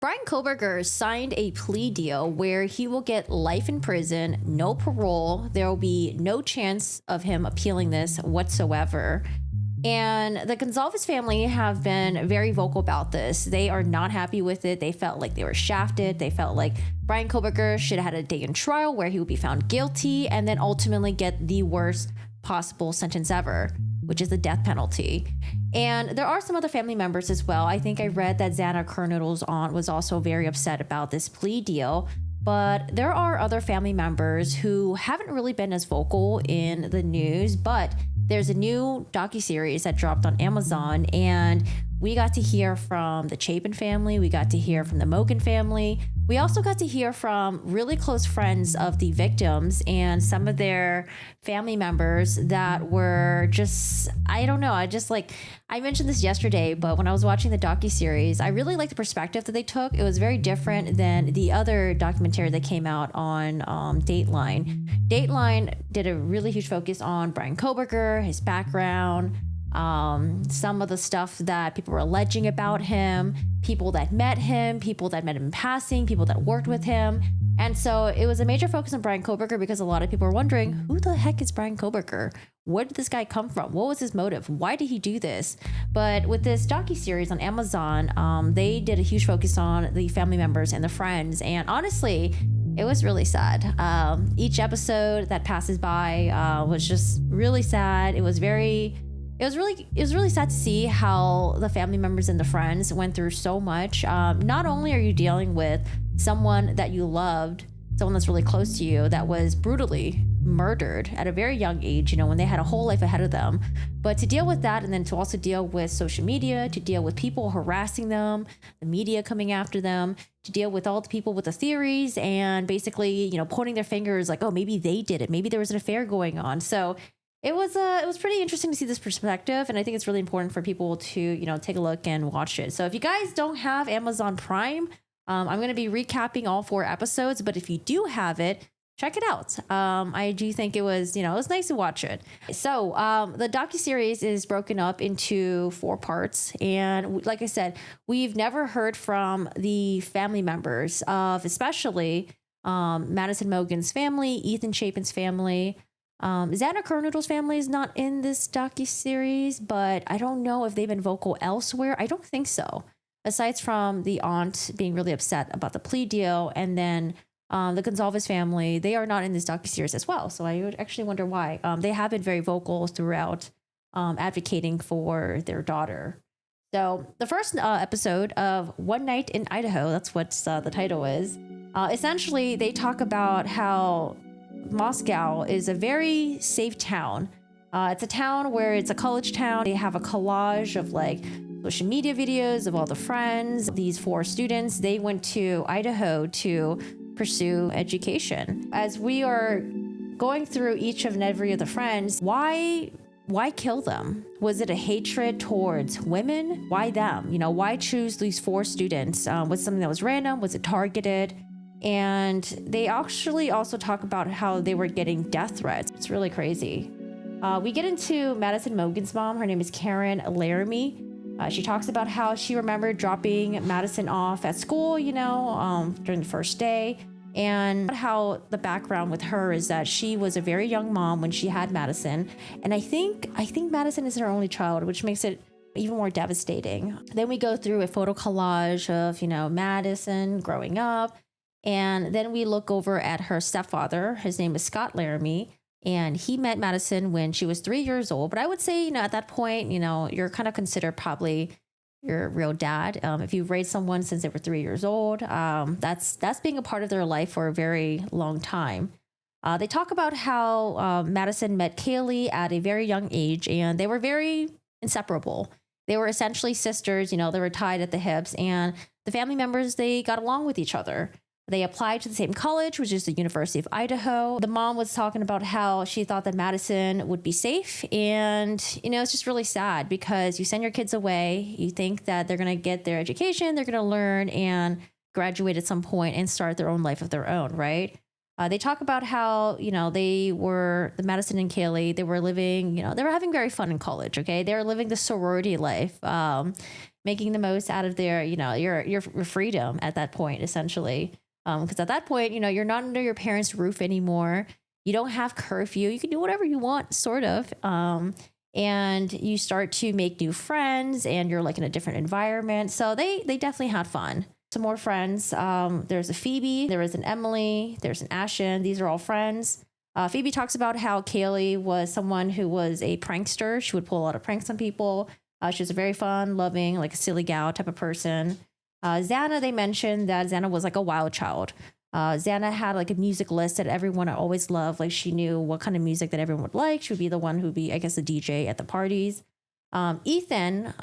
Brian Koberger signed a plea deal where he will get life in prison, no parole. There will be no chance of him appealing this whatsoever. And the Gonzalez family have been very vocal about this. They are not happy with it. They felt like they were shafted. They felt like Brian Koberger should have had a day in trial where he would be found guilty and then ultimately get the worst possible sentence ever, which is the death penalty. And there are some other family members as well. I think I read that Xana Kernodle's aunt was also very upset about this plea deal. But there are other family members who haven't really been as vocal in the news, but there's a new docuseries that dropped on Amazon, and we got to hear from the Chapin family. We got to hear from the Mogan family. We also got to hear from really close friends of the victims and some of their family members that were just, I don't know. I mentioned this yesterday, but when I was watching the docuseries, I really liked the perspective that they took. It was very different than the other documentary that came out on Dateline. Dateline did a really huge focus on Brian Koberger, his background, some of the stuff that people were alleging about him, people that met him in passing, people that worked with him. And so it was a major focus on Brian Koberger because a lot of people were wondering, who the heck is Brian Koberger? Where did this guy come from? What was his motive? Why did he do this? But with this docuseries on Amazon, they did a huge focus on the family members and the friends. And honestly, it was really sad. Each episode that passes by was just really sad. It was really sad to see how the family members and the friends went through so much. Not only are you dealing with someone that you loved, someone that's really close to you that was brutally murdered at a very young age, when they had a whole life ahead of them, but to deal with that and then to also deal with social media, to deal with people harassing them, the media coming after them, to deal with all the people with the theories and basically, pointing their fingers like, oh, maybe they did it. Maybe there was an affair going on. So it was pretty interesting to see this perspective, and I think it's really important for people to take a look and watch it. So if you guys don't have Amazon Prime, I'm going to be recapping all 4 episodes, but if you do have it, check it out. I do think it was nice to watch it. So the docuseries is broken up into 4 parts, and like I said, we've never heard from the family members of especially Madison Mogan's family, Ethan Chapin's family. Xana Kernodle's family is not in this docuseries, but I don't know if they've been vocal elsewhere. I don't think so. Aside from the aunt being really upset about the plea deal, and then the Gonzalez family, they are not in this docuseries as well. So I would actually wonder why. They have been very vocal throughout advocating for their daughter. So the first episode of One Night in Idaho, that's what the title is. Essentially, they talk about how Moscow is a very safe town. It's a town where it's a college town. They have a collage of social media videos of all the friends. These 4 students, they went to Idaho to pursue education. As we are going through each and every of the friends, why kill them? Was it a hatred towards women? Why them? Why choose these 4 students? Was it something that was random? Was it targeted? And they actually also talk about how they were getting death threats. It's really crazy. We get into Madison Mogan's mom. Her name is Karen Laramie. She talks about how she remembered dropping Madison off at school, during the first day. And how the background with her is that she was a very young mom when she had Madison. And I think Madison is her only child, which makes it even more devastating. Then we go through a photo collage of, Madison growing up. And then we look over at her stepfather. His name is Scott Laramie, and he met Madison when she was 3 years old. But I would say, at that point, you're kind of considered probably your real dad. If you've raised someone since they were 3 years old, that's being a part of their life for a very long time. They talk about how Madison met Kaylee at a very young age, and they were very inseparable. They were essentially sisters, they were tied at the hips, and the family members, they got along with each other. They applied to the same college, which is the University of Idaho. The mom was talking about how she thought that Madison would be safe. And, it's just really sad because you send your kids away. You think that they're going to get their education, they're going to learn and graduate at some point and start their own life of their own, right? They talk about how, the Madison and Kaylee, they were living, they were having very fun in college, okay? They were living the sorority life. making the most out of their, your freedom at that point, essentially. Because at that point, you're not under your parents' roof anymore. You don't have curfew. You can do whatever you want, sort of. And you start to make new friends, and you're like in a different environment. So they definitely had fun. Some more friends. There's a Phoebe, there is an Emily, there's an Ashen. These are all friends. Phoebe talks about how Kaylee was someone who was a prankster. She would pull a lot of pranks on people. She was a very fun, loving, like a silly gal type of person. Xana, they mentioned that Xana was like a wild child. Xana had like a music list that everyone always loved. Like she knew what kind of music that everyone would like. She would be the one who'd be, I guess, the DJ at the parties. Ethan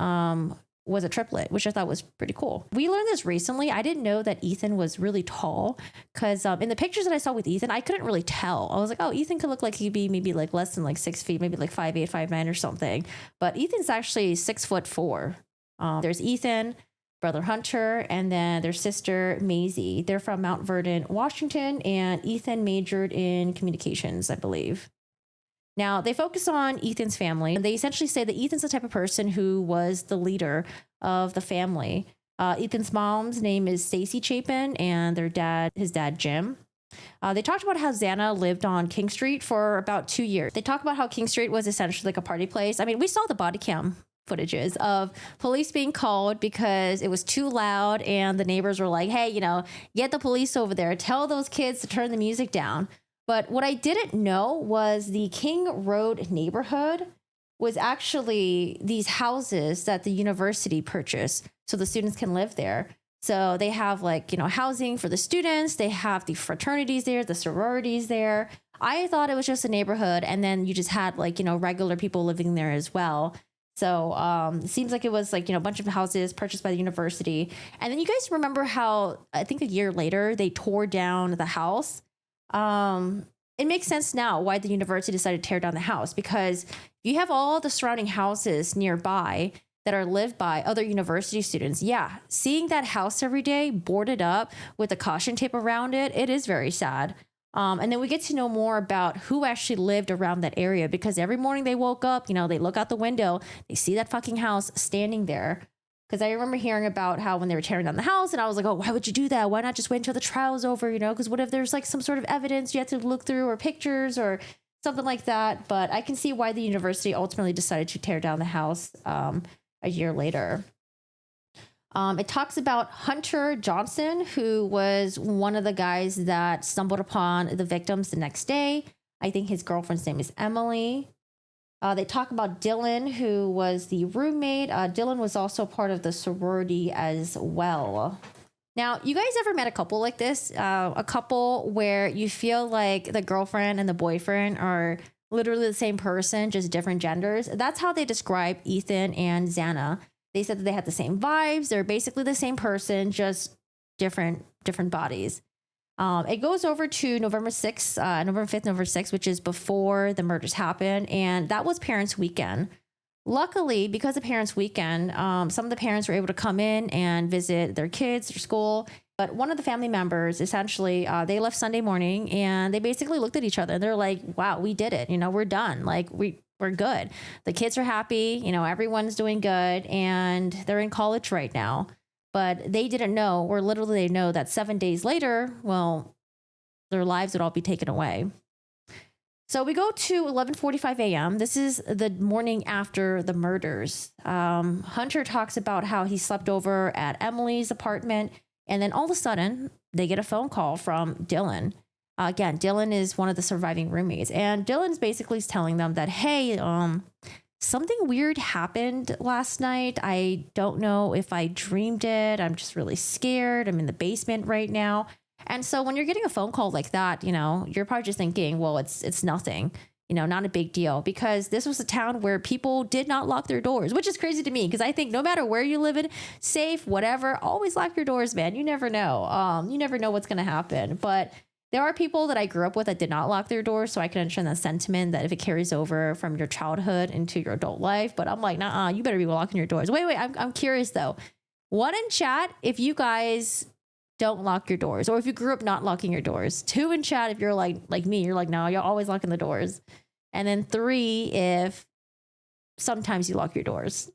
was a triplet, which I thought was pretty cool. We learned this recently. I didn't know that Ethan was really tall because in the pictures that I saw with Ethan, I couldn't really tell. I was like, oh, Ethan could look like he'd be maybe like less than like 6 feet, maybe like 5'8", 5'9" or something. But Ethan's actually 6'4". There's Ethan, brother Hunter, and then their sister Maisie. They're from Mount Vernon, Washington, and Ethan majored in communications, I believe. Now, they focus on Ethan's family, and they essentially say that Ethan's the type of person who was the leader of the family. Ethan's mom's name is Stacy Chapin, and his dad, Jim. They talked about how Xana lived on King Street for about 2 years. They talk about how King Street was essentially like a party place. I mean, we saw the body cam footages of police being called because it was too loud, and the neighbors were like, hey, get the police over there. Tell those kids to turn the music down. But what I didn't know was the King Road neighborhood was actually these houses that the university purchased so the students can live there. So they have like, housing for the students. They have the fraternities there, the sororities there. I thought it was just a neighborhood, and then you just had like, regular people living there as well. So it seems like it was like, a bunch of houses purchased by the university. And then you guys remember how I think a year later they tore down the house. It makes sense now why the university decided to tear down the house, because you have all the surrounding houses nearby that are lived by other university students. Yeah, seeing that house every day boarded up with a caution tape around it, it is very sad. And then we get to know more about who actually lived around that area, because every morning they woke up, they look out the window, they see that fucking house standing there. Because I remember hearing about how when they were tearing down the house, and I was like, oh, why would you do that? Why not just wait until the trial's over, Because what if there's like some sort of evidence you have to look through, or pictures or something like that? But I can see why the university ultimately decided to tear down the house a year later. It talks about Hunter Johnson, who was one of the guys that stumbled upon the victims the next day. I think his girlfriend's name is Emily. They talk about Dylan, who was the roommate. Dylan was also part of the sorority as well. Now, you guys ever met a couple like this? A couple where you feel like the girlfriend and the boyfriend are literally the same person, just different genders? That's how they describe Ethan and Xana. They said that they had the same vibes. They're basically the same person, just different bodies. It goes over to November 6th, November 5th, November 6th, which is before the murders happened. And that was Parents' Weekend. Luckily, because of Parents' Weekend, some of the parents were able to come in and visit their kids, their school. But one of the family members, essentially, they left Sunday morning, and they basically looked at each other. They're like, wow, we did it. We're done. Like, we're good. The kids are happy. Everyone's doing good, and they're in college right now. But they didn't know, or literally they know, that 7 days later, well, their lives would all be taken away. So we go to 11:45 a.m. This is the morning after the murders. Hunter talks about how he slept over at Emily's apartment, and then all of a sudden, they get a phone call from Dylan. Again, Dylan is one of the surviving roommates, and Dylan's basically telling them that, hey, something weird happened last night. I don't know if I dreamed it. I'm just really scared. I'm in the basement right now. And so when you're getting a phone call like that, you're probably just thinking, well, it's nothing, not a big deal, because this was a town where people did not lock their doors, which is crazy to me, because I think no matter where you live in, safe, whatever, always lock your doors, man. You never know. You never know what's going to happen. But there are people that I grew up with that did not lock their doors, so I can understand that sentiment that if it carries over from your childhood into your adult life. But I'm like, nah, you better be locking your doors. Wait, I'm curious though. One in chat if you guys don't lock your doors, or if you grew up not locking your doors. 2 in chat if you're like me, you're like, no, you're always locking the doors. And then 3 if sometimes you lock your doors.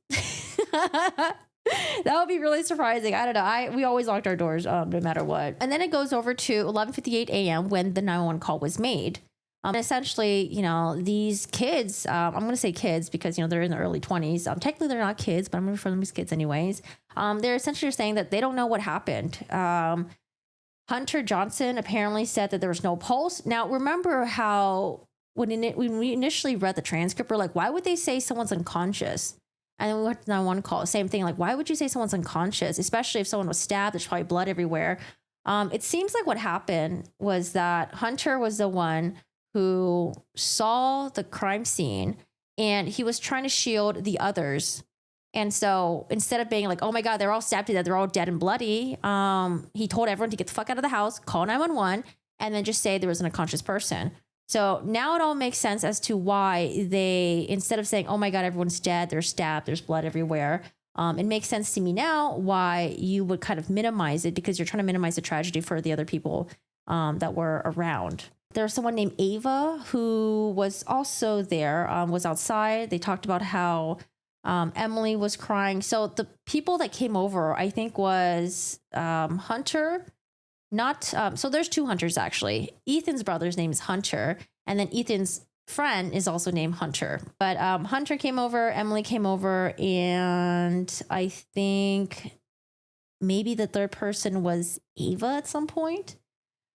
That would be really surprising. I don't know. We always locked our doors, no matter what. And then it goes over to 11:58 a.m. when the 911 call was made. Essentially, these kids, I'm going to say kids because, they're in the early 20s. Technically, they're not kids, but I'm going to refer them as kids anyways. They're essentially saying that they don't know what happened. Hunter Johnson apparently said that there was no pulse. Now, remember how when we initially read the transcript, we're like, why would they say someone's unconscious? And then we went to 911 call, same thing. Like, why would you say someone's unconscious, especially if someone was stabbed? There's probably blood everywhere. It seems like what happened was that Hunter was the one who saw the crime scene and he was trying to shield the others. And so instead of being like, oh my God, they're all stabbed to death, they're all dead and bloody, he told everyone to get the fuck out of the house, call 911, and then just say there was an unconscious person. So now it all makes sense as to why they, instead of saying, oh my God, everyone's dead, they're stabbed, there's blood everywhere. It makes sense to me now why you would kind of minimize it, because you're trying to minimize the tragedy for the other people that were around. There's someone named Ava who was also there, was outside. They talked about how Emily was crying. So the people that came over, I think, was Hunter. So there's two Hunters, actually. Ethan's brother's name is Hunter, and then Ethan's friend is also named Hunter. But Hunter came over, Emily came over, and I think maybe the third person was Ava at some point.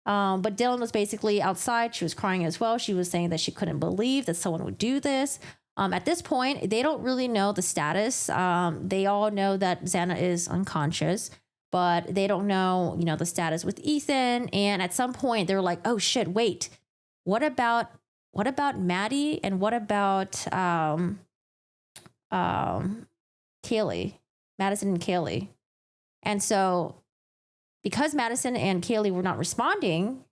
But Dylan was basically outside. She was crying as well. She was saying that she couldn't believe that someone would do this. At this point, they don't really know the status. They all know that Xana is unconscious, but they don't know, the status with Ethan. And at some point, they're like, "Oh shit! Wait, what about Maddie and what about Kaylee, Madison and Kaylee?" And so, because Madison and Kaylee were not responding,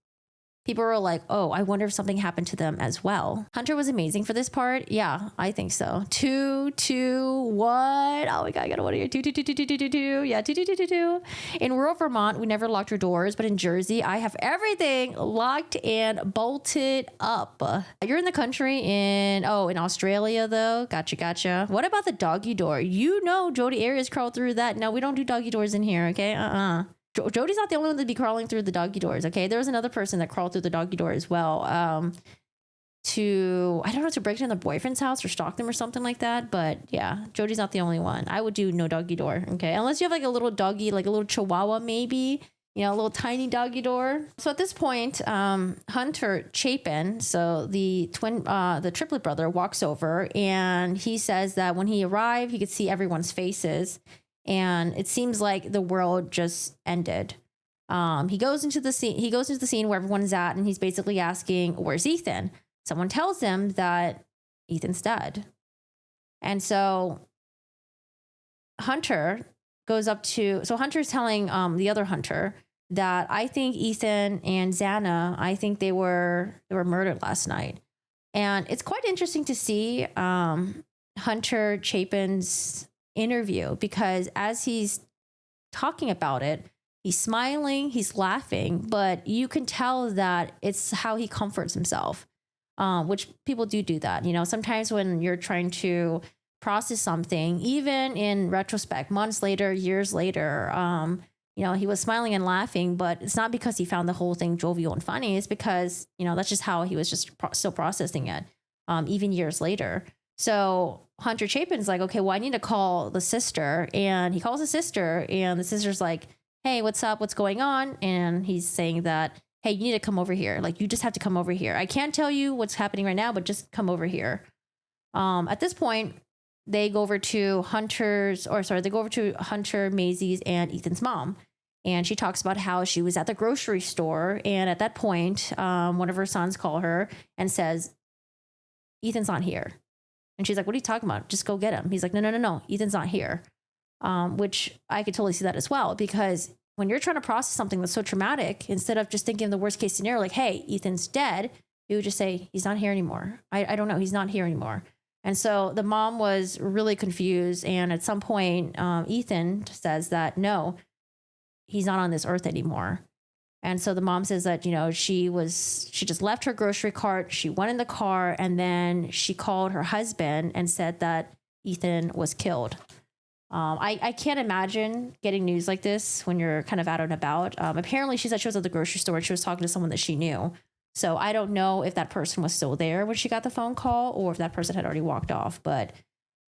people were like, oh, I wonder if something happened to them as well. Hunter was amazing for this part. Yeah, I think so. 2, 2, 1. Oh my God, I got to wonder here. 2, 2, 2, 2, 2, 2, 2, 2. Yeah, 2, 2, 2, 2, 2. In rural Vermont, we never locked our doors, but in Jersey, I have everything locked and bolted up. You're in the country in Australia, though. Gotcha. What about the doggy door? Jody Arias crawled through that. No, we don't do doggy doors in here, okay? Jody's not the only one to be crawling through the doggy doors, okay? There was another person that crawled through the doggy door as well, to break into their boyfriend's house or stalk them or something like that. But yeah, Jody's not the only one. I would do no doggy door, okay? Unless you have like a little doggy, like a little chihuahua maybe, a little tiny doggy door. So at this point, Hunter Chapin, so the triplet brother, walks over and he says that when he arrived, he could see everyone's faces. And it seems like the world just ended. He goes into the scene where everyone's at, and he's basically asking, "Where's Ethan?" Someone tells him that Ethan's dead, and so Hunter goes up to. So Hunter's telling the other Hunter that I think Ethan and Xana, I think they were murdered last night, and it's quite interesting to see Hunter Chapin's interview, because as he's talking about it, he's smiling, he's laughing, but you can tell that it's how he comforts himself, which people do that. Sometimes when you're trying to process something, even in retrospect, months later, years later, he was smiling and laughing, but it's not because he found the whole thing jovial and funny. It's because, that's just how he was just still processing it, even years later. So Hunter Chapin's like, okay, well, I need to call the sister. And he calls the sister, and the sister's like, hey, what's up? What's going on? And he's saying that, hey, you need to come over here. Like, you just have to come over here. I can't tell you what's happening right now, but just come over here. At this point, they go over to Hunter, Maisie's and Ethan's mom. And she talks about how she was at the grocery store. And at that point, one of her sons call her and says, Ethan's not here. And she's like, what are you talking about? Just go get him. He's like, no. Ethan's not here. Which I could totally see that as well, because when you're trying to process something that's so traumatic, instead of just thinking of the worst case scenario, like, hey, Ethan's dead, you would just say, he's not here anymore. I don't know. He's not here anymore. And so the mom was really confused. And at some point, Ethan says that, no, he's not on this earth anymore. And so the mom says that, she just left her grocery cart. She went in the car, and then she called her husband and said that Ethan was killed. I can't imagine getting news like this when you're kind of out and about. Apparently, she said she was at the grocery store and she was talking to someone that she knew. So I don't know if that person was still there when she got the phone call or if that person had already walked off. But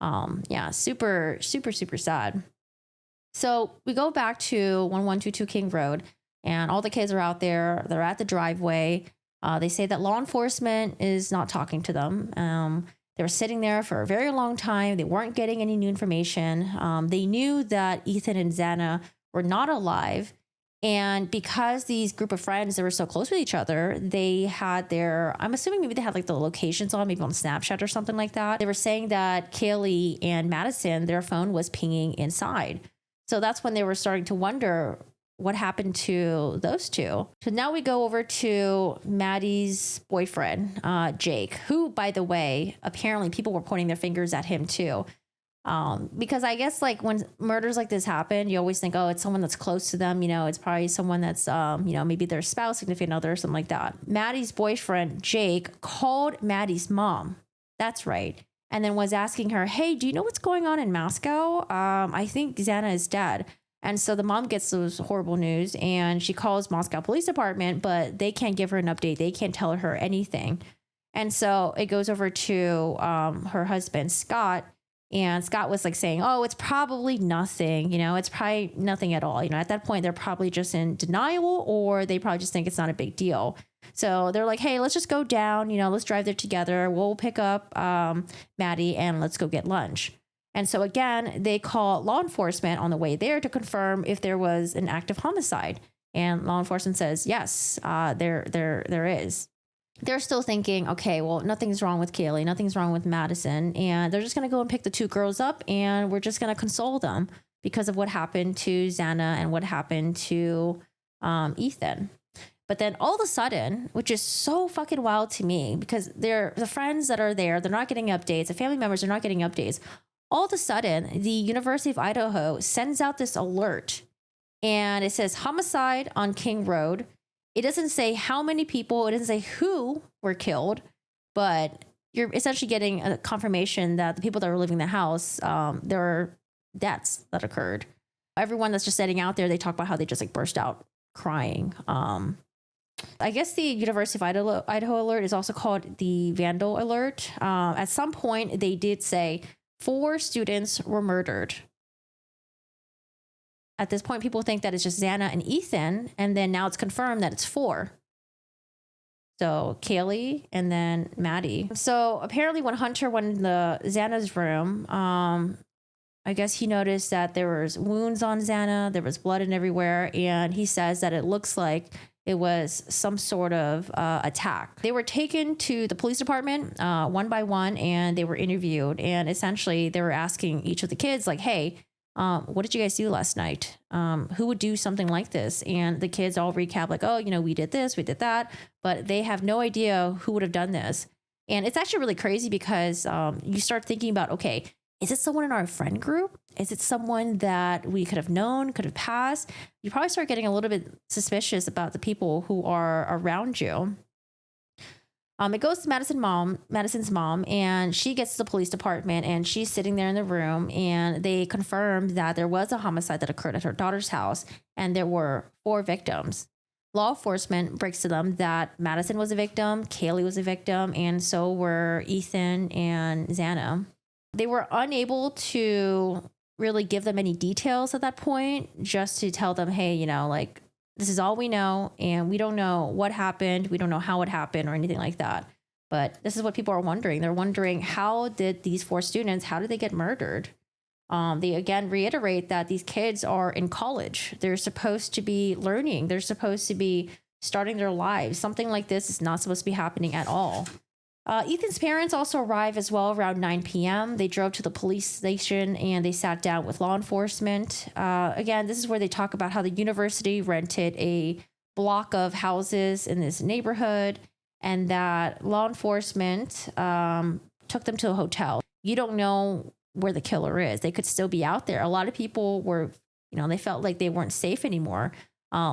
yeah, super, super, super sad. So we go back to 1122 King Road, and all the kids are out there. They're at the driveway. They say that law enforcement is not talking to them. They were sitting there for a very long time. They weren't getting any new information. They knew that Ethan and Xana were not alive. And because these group of friends, they were so close with each other, they had I'm assuming maybe they had like the locations on, maybe on Snapchat or something like that. They were saying that Kaylee and Madison, their phone was pinging inside. So that's when they were starting to wonder what happened to those two. So now we go over to Maddie's boyfriend, Jake, who, by the way, apparently people were pointing their fingers at him too. Because I guess like when murders like this happen, you always think, oh, it's someone that's close to them. It's probably someone that's, maybe their spouse, significant other, or something like that. Maddie's boyfriend, Jake, called Maddie's mom. That's right. And then was asking her, hey, do you know what's going on in Moscow? I think Xana is dead. And so the mom gets those horrible news and she calls Moscow Police Department, but they can't give her an update. They can't tell her anything. And so it goes over to her husband, Scott. And Scott was like saying, oh, it's probably nothing. It's probably nothing at all. At that point, they're probably just in denial or they probably just think it's not a big deal. So they're like, hey, let's just go down. Let's drive there together. We'll pick up Maddie and let's go get lunch. And so again, they call law enforcement on the way there to confirm if there was an active homicide. And law enforcement says, yes, there is. They're still thinking, okay, well, nothing's wrong with Kaylee, nothing's wrong with Madison. And they're just going to go and pick the two girls up and we're just going to console them because of what happened to Xana and what happened to Ethan. But then all of a sudden, which is so fucking wild to me because they're the friends that are there, they're not getting updates. The family members are not getting updates. All of a sudden, the University of Idaho sends out this alert and it says homicide on King Road. It doesn't say how many people, it doesn't say who were killed, but you're essentially getting a confirmation that the people that were living in the house, there were deaths that occurred. Everyone that's just sitting out there, they talk about how they just like burst out crying. I guess the University of Idaho alert is also called the Vandal alert. At some point, they did say 4 students were murdered. At this point, people think that it's just Xana and Ethan, and then now it's confirmed that it's 4. So Kaylee and then Maddie. So apparently when Hunter went in Xana's room, I guess he noticed that there was wounds on Xana, there was blood and everywhere, and he says that it looks like it was some sort of attack. They were taken to the police department one by one, and they were interviewed. And essentially, they were asking each of the kids, like, hey, what did you guys do last night? Who would do something like this? And the kids all recap, like, oh, we did this, we did that. But they have no idea who would have done this. And it's actually really crazy because you start thinking about, okay, is it someone in our friend group? Is it someone that we could have known, could have passed? You probably start getting a little bit suspicious about the people who are around you. It goes to Madison's mom, and she gets to the police department, and she's sitting there in the room, and they confirmed that there was a homicide that occurred at her daughter's house, and there were 4 victims. Law enforcement breaks to them that Madison was a victim, Kaylee was a victim, and so were Ethan and Xana. They were unable to really give them any details at that point, just to tell them, hey, like, this is all we know, and we don't know what happened. We don't know how it happened or anything like that. But this is what people are wondering. They're wondering, how did these 4 students, how did they get murdered? They again reiterate that these kids are in college. They're supposed to be learning. They're supposed to be starting their lives. Something like this is not supposed to be happening at all. Ethan's parents also arrived as well around 9 p.m. They drove to the police station and they sat down with law enforcement. Again, this is where they talk about how the university rented a block of houses in this neighborhood and that law enforcement took them to a hotel. You don't know where the killer is. They could still be out there. A lot of people were, they felt like they weren't safe anymore.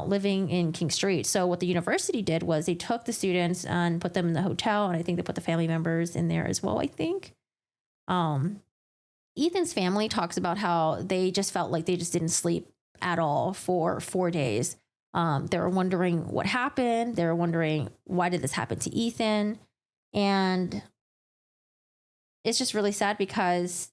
Living in King Street. So what the university did was they took the students and put them in the hotel, and I think they put the family members in there as well, I think. Ethan's family talks about how they just felt like they just didn't sleep at all for 4 days. They were wondering what happened. They were wondering, why did this happen to Ethan? And it's just really sad because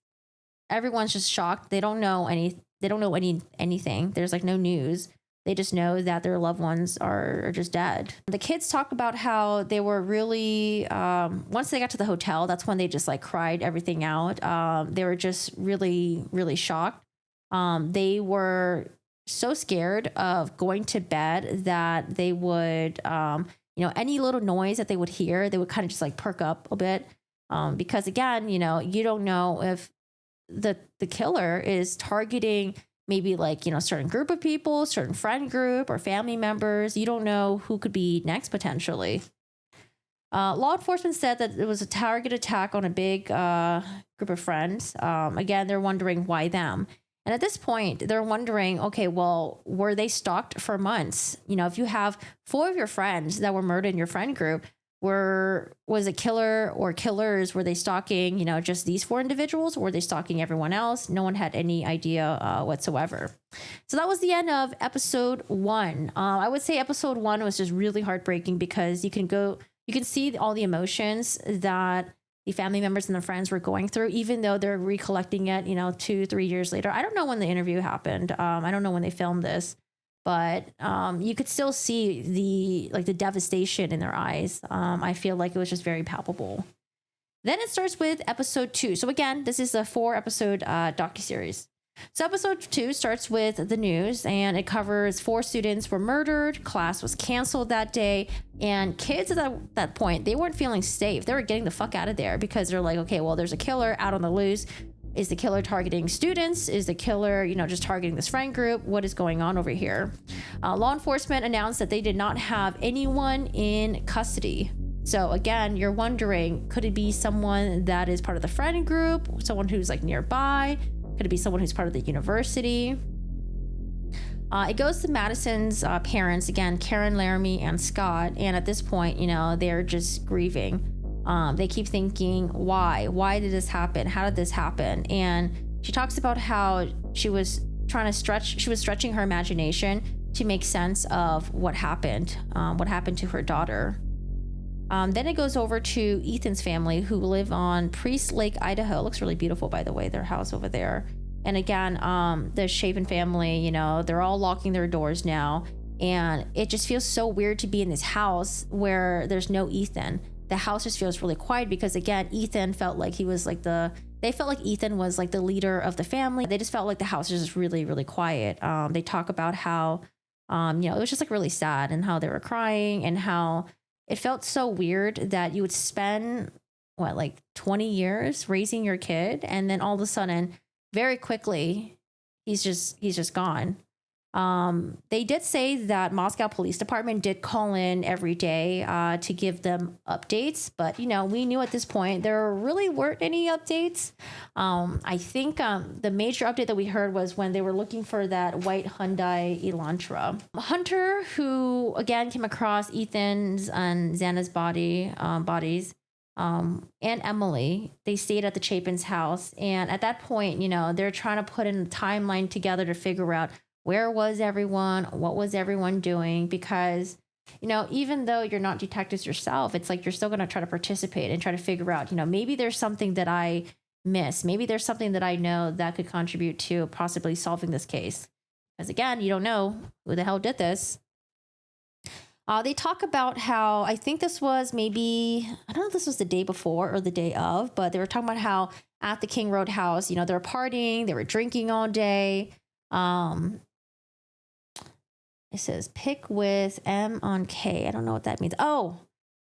everyone's just shocked. They don't know anything. There's like no news. They just know that their loved ones are just dead. The kids talk about how they were really, once they got to the hotel, that's when they just like cried everything out. They were just really, really shocked. They were so scared of going to bed that they would, any little noise that they would hear, they would kind of just like perk up a bit. Because again, you don't know if the killer is targeting maybe like, a certain group of people, certain friend group or family members. You don't know who could be next potentially. Law enforcement said that it was a target attack on a big group of friends. Again, they're wondering why them. And at this point, they're wondering, okay, well, were they stalked for months? If you have 4 of your friends that were murdered in your friend group, was a killer or killers, were they stalking, just these 4 individuals, or were they stalking everyone else? No one had any idea whatsoever. So that was the end of episode 1. I would say episode 1 was just really heartbreaking because you can see all the emotions that the family members and the friends were going through, even though they're recollecting it, 2-3 years later. I don't know when the interview happened. I don't know when they filmed this. But you could still see the devastation in their eyes. I feel like it was just very palpable. Then it starts with episode 2. So again, this is a 4-episode docuseries. So episode 2 starts with the news, and it covers 4 students were murdered. Class was canceled that day, and kids at that point, they weren't feeling safe. They were getting the fuck out of there because they're like, okay, well, there's a killer out on the loose. Is the killer targeting students? Is the killer, just targeting this friend group? What is going on over here? Law enforcement announced that they did not have anyone in custody. So again, you're wondering, could it be someone that is part of the friend group? Someone who's like nearby? Could it be someone who's part of the university? It goes to Madison's parents, again, Karen, Laramie, and Scott. And at this point, they're just grieving. They keep thinking, why did this happen? How did this happen? And she talks about how she was stretching her imagination to make sense of what happened to her daughter. Then it goes over to Ethan's family, who live on Priest Lake, Idaho. It looks really beautiful, by the way, their house over there. And again, the Shaven family, they're all locking their doors now. And it just feels so weird to be in this house where there's no Ethan. The house just feels really quiet because, again, Ethan felt like he was like they felt like Ethan was like the leader of the family. They just felt like the house was just really, really quiet. They talk about how, it was just like really sad, and how they were crying, and how it felt so weird that you would spend 20 years raising your kid, and then all of a sudden, very quickly, he's just gone. They did say that Moscow Police Department did call in every day to give them updates, but we knew at this point there really weren't any updates. I think the major update that we heard was when they were looking for that white Hyundai Elantra. Hunter, who again came across Ethan's and Xana's bodies, and Emily, they stayed at the Chapin's house, and at that point, they're trying to put in a timeline together to figure out where was everyone, what was everyone doing, because even though you're not detectives yourself, it's like you're still going to try to participate and try to figure out, maybe there's something that I miss, maybe there's something that I know that could contribute to possibly solving this case, because again, you don't know who the hell did this. They talk about how, I think this was maybe, I don't know if this was the day before or the day of, but they were talking about how at the King Road house, they were partying, they were drinking all day. It says pick with M on K. I don't know what that means. Oh,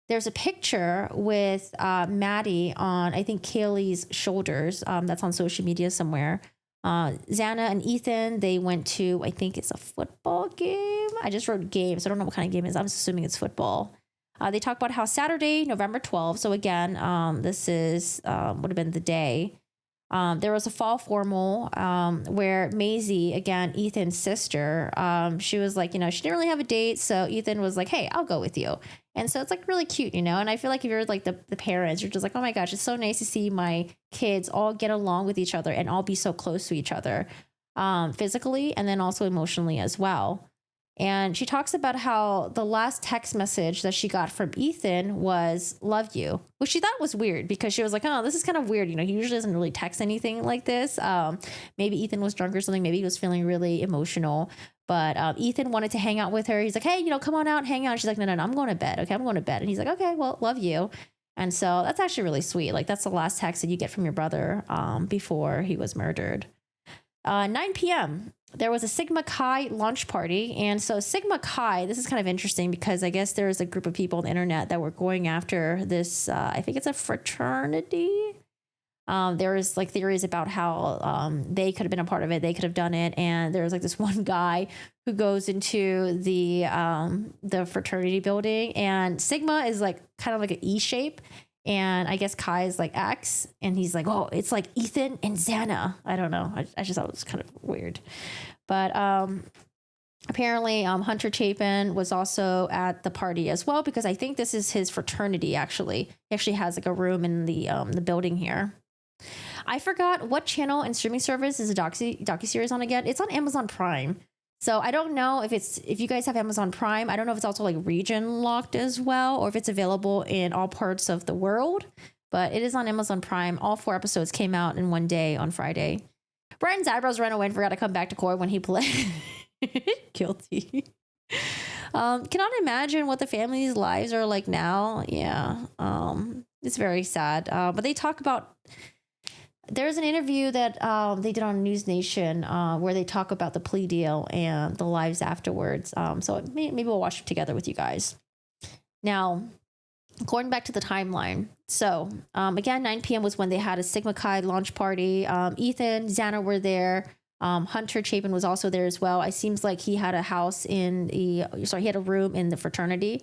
there's a picture with Maddie on, I think, Kaylee's shoulders. That's on social media somewhere. Xana and Ethan, they went to, I think it's a football game. I just wrote game, so I don't know what kind of game it is. I'm assuming it's football. They talk about how Saturday, November 12th. So again, this is would have been the day. There was a fall formal where Maisie, again, Ethan's sister, she was like, she didn't really have a date. So Ethan was like, hey, I'll go with you. And so it's like really cute, And I feel like if you're like the parents, you're just like, oh my gosh, it's so nice to see my kids all get along with each other and all be so close to each other physically and then also emotionally as well. And she talks about how the last text message that she got from Ethan was "love you," which she thought was weird because she was like, oh, this is kind of weird. He usually doesn't really text anything like this. Maybe Ethan was drunk or something. Maybe he was feeling really emotional. But Ethan wanted to hang out with her. He's like, hey, come on out, hang out. And she's like, no, I'm going to bed. Okay, I'm going to bed. And he's like, okay, well, love you. And so that's actually really sweet. Like that's the last text that you get from your brother before he was murdered. 9 p.m. There was a Sigma Chi launch party. And so Sigma Chi, this is kind of interesting because I guess there's a group of people on the internet that were going after this. I think it's a fraternity. There was like theories about how they could have been a part of it. They could have done it. And there was like this one guy who goes into the fraternity building, and Sigma is like kind of like an E shape. And I guess Kai is like X, and he's like, oh, it's like Ethan and Xana. I don't know. I just thought it was kind of weird. But apparently Hunter Chapin was also at the party as well, because I think this is his fraternity, actually. He actually has like a room in the building here. I forgot what channel and streaming service is a docuseries on again. It's on Amazon Prime. So I don't know if you guys have Amazon Prime. I don't know if it's also like region locked as well, or if it's available in all parts of the world, but it is on Amazon Prime. All 4 episodes came out in one day on Friday. Brian's eyebrows ran away and forgot to come back to court when he played. Guilty. Cannot imagine what the family's lives are like now. Yeah. It's very sad. But they talk about, there's an interview that they did on News Nation where they talk about the plea deal and the lives afterwards. So maybe we'll watch it together with you guys. Now, going back to the timeline. So again, 9 p.m. was when they had a Sigma Chi launch party. Ethan, Xana were there. Hunter Chapin was also there as well. It seems like he had a he had a room in the fraternity.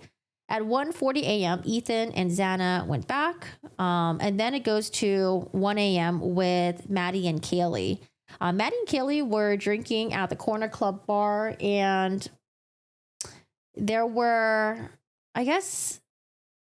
At 1:40 a.m., Ethan and Xana went back. And then it goes to 1 a.m. with Maddie and Kaylee. Maddie and Kaylee were drinking at the Corner Club bar, and there were, I guess,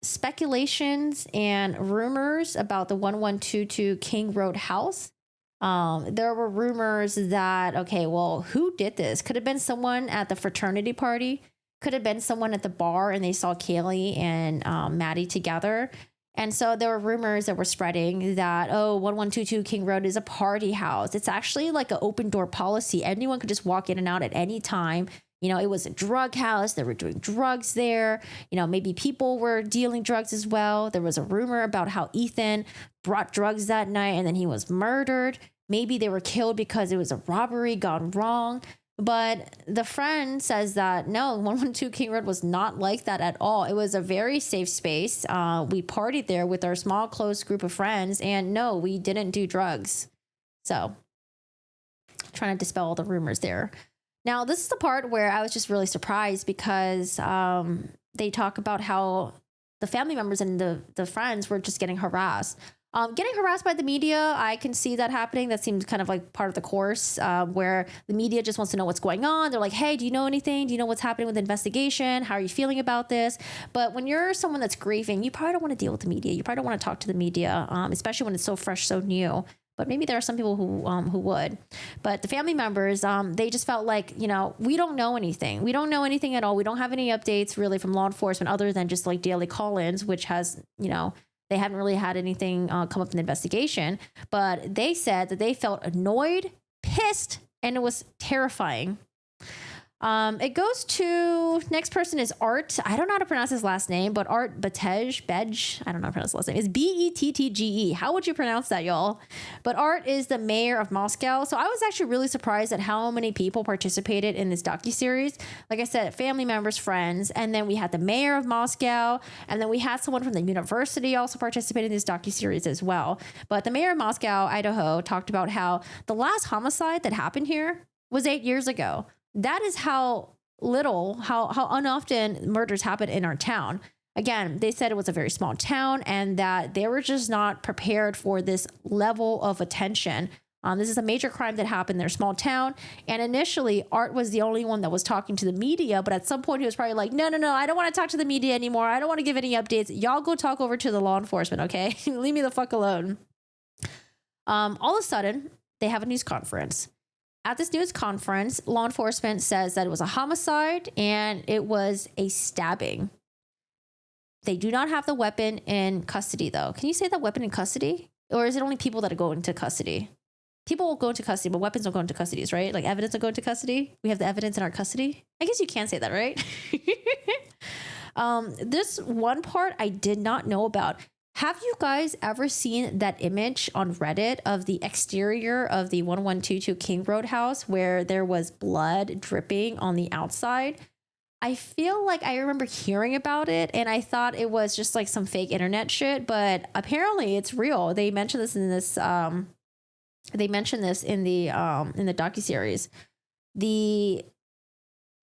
speculations and rumors about the 1122 King Road house. There were rumors that, okay, well, who did this? Could have been someone at the fraternity party. Could have been someone at the bar and they saw Kaylee and Maddie together. And so there were rumors that were spreading that, 1122 King Road is a party house. It's actually like an open door policy. Anyone could just walk in and out at any time. It was a drug house. They were doing drugs there. Maybe people were dealing drugs as well. There was a rumor about how Ethan brought drugs that night and then he was murdered. Maybe they were killed because it was a robbery gone wrong. But the friend says that no, 112 King Road was not like that at all. It was a very safe space. We partied there with our small, close group of friends. And no, we didn't do drugs. So trying to dispel all the rumors there. Now, this is the part where I was just really surprised because they talk about how the family members and the friends were just getting harassed. Getting harassed by the media, I can see that happening. That seems kind of like part of the course where the media just wants to know what's going on. They're like, hey, do you know anything? Do you know what's happening with the investigation? How are you feeling about this? But when you're someone that's grieving, you probably don't want to deal with the media. You probably don't want to talk to the media, especially when it's so fresh, so new. But maybe there are some people who would. But the family members, they just felt like, we don't know anything. We don't know anything at all. We don't have any updates really from law enforcement other than just like daily call-ins, which has, they hadn't really had anything come up in the investigation. But they said that they felt annoyed, pissed, and it was terrifying. It goes to, next person is Art. I don't know how to pronounce his last name, but Art Betej, I don't know how to pronounce his last name. It's Bettge. How would you pronounce that, y'all? But Art is the mayor of Moscow. So I was actually really surprised at how many people participated in this docuseries. Like I said, family members, friends, and then we had the mayor of Moscow, and then we had someone from the university also participate in this docuseries as well. But the mayor of Moscow, Idaho, talked about how the last homicide that happened here was 8 years ago. That is how unoften murders happen in our town. Again, they said it was a very small town and that they were just not prepared for this level of attention. This is a major crime that happened in their small town. And initially, Art was the only one that was talking to the media. But at some point, he was probably like, no, I don't want to talk to the media anymore. I don't want to give any updates. Y'all go talk over to the law enforcement, okay? Leave me the fuck alone. All of a sudden, they have a news conference. At this news conference, law enforcement says that it was a homicide and it was a stabbing. They do not have the weapon in custody, though. Can you say that weapon in custody? Or is it only people that go into custody? People will go into custody, but weapons don't go into custody, right? Like evidence will go into custody. We have the evidence in our custody. I guess you can say that, right? This one part I did not know about. Have you guys ever seen that image on Reddit of the exterior of the 1122 King Road house where there was blood dripping on the outside? I feel like I remember hearing about it and I thought it was just like some fake internet shit, but apparently it's real. They mentioned this in this the Docuseries.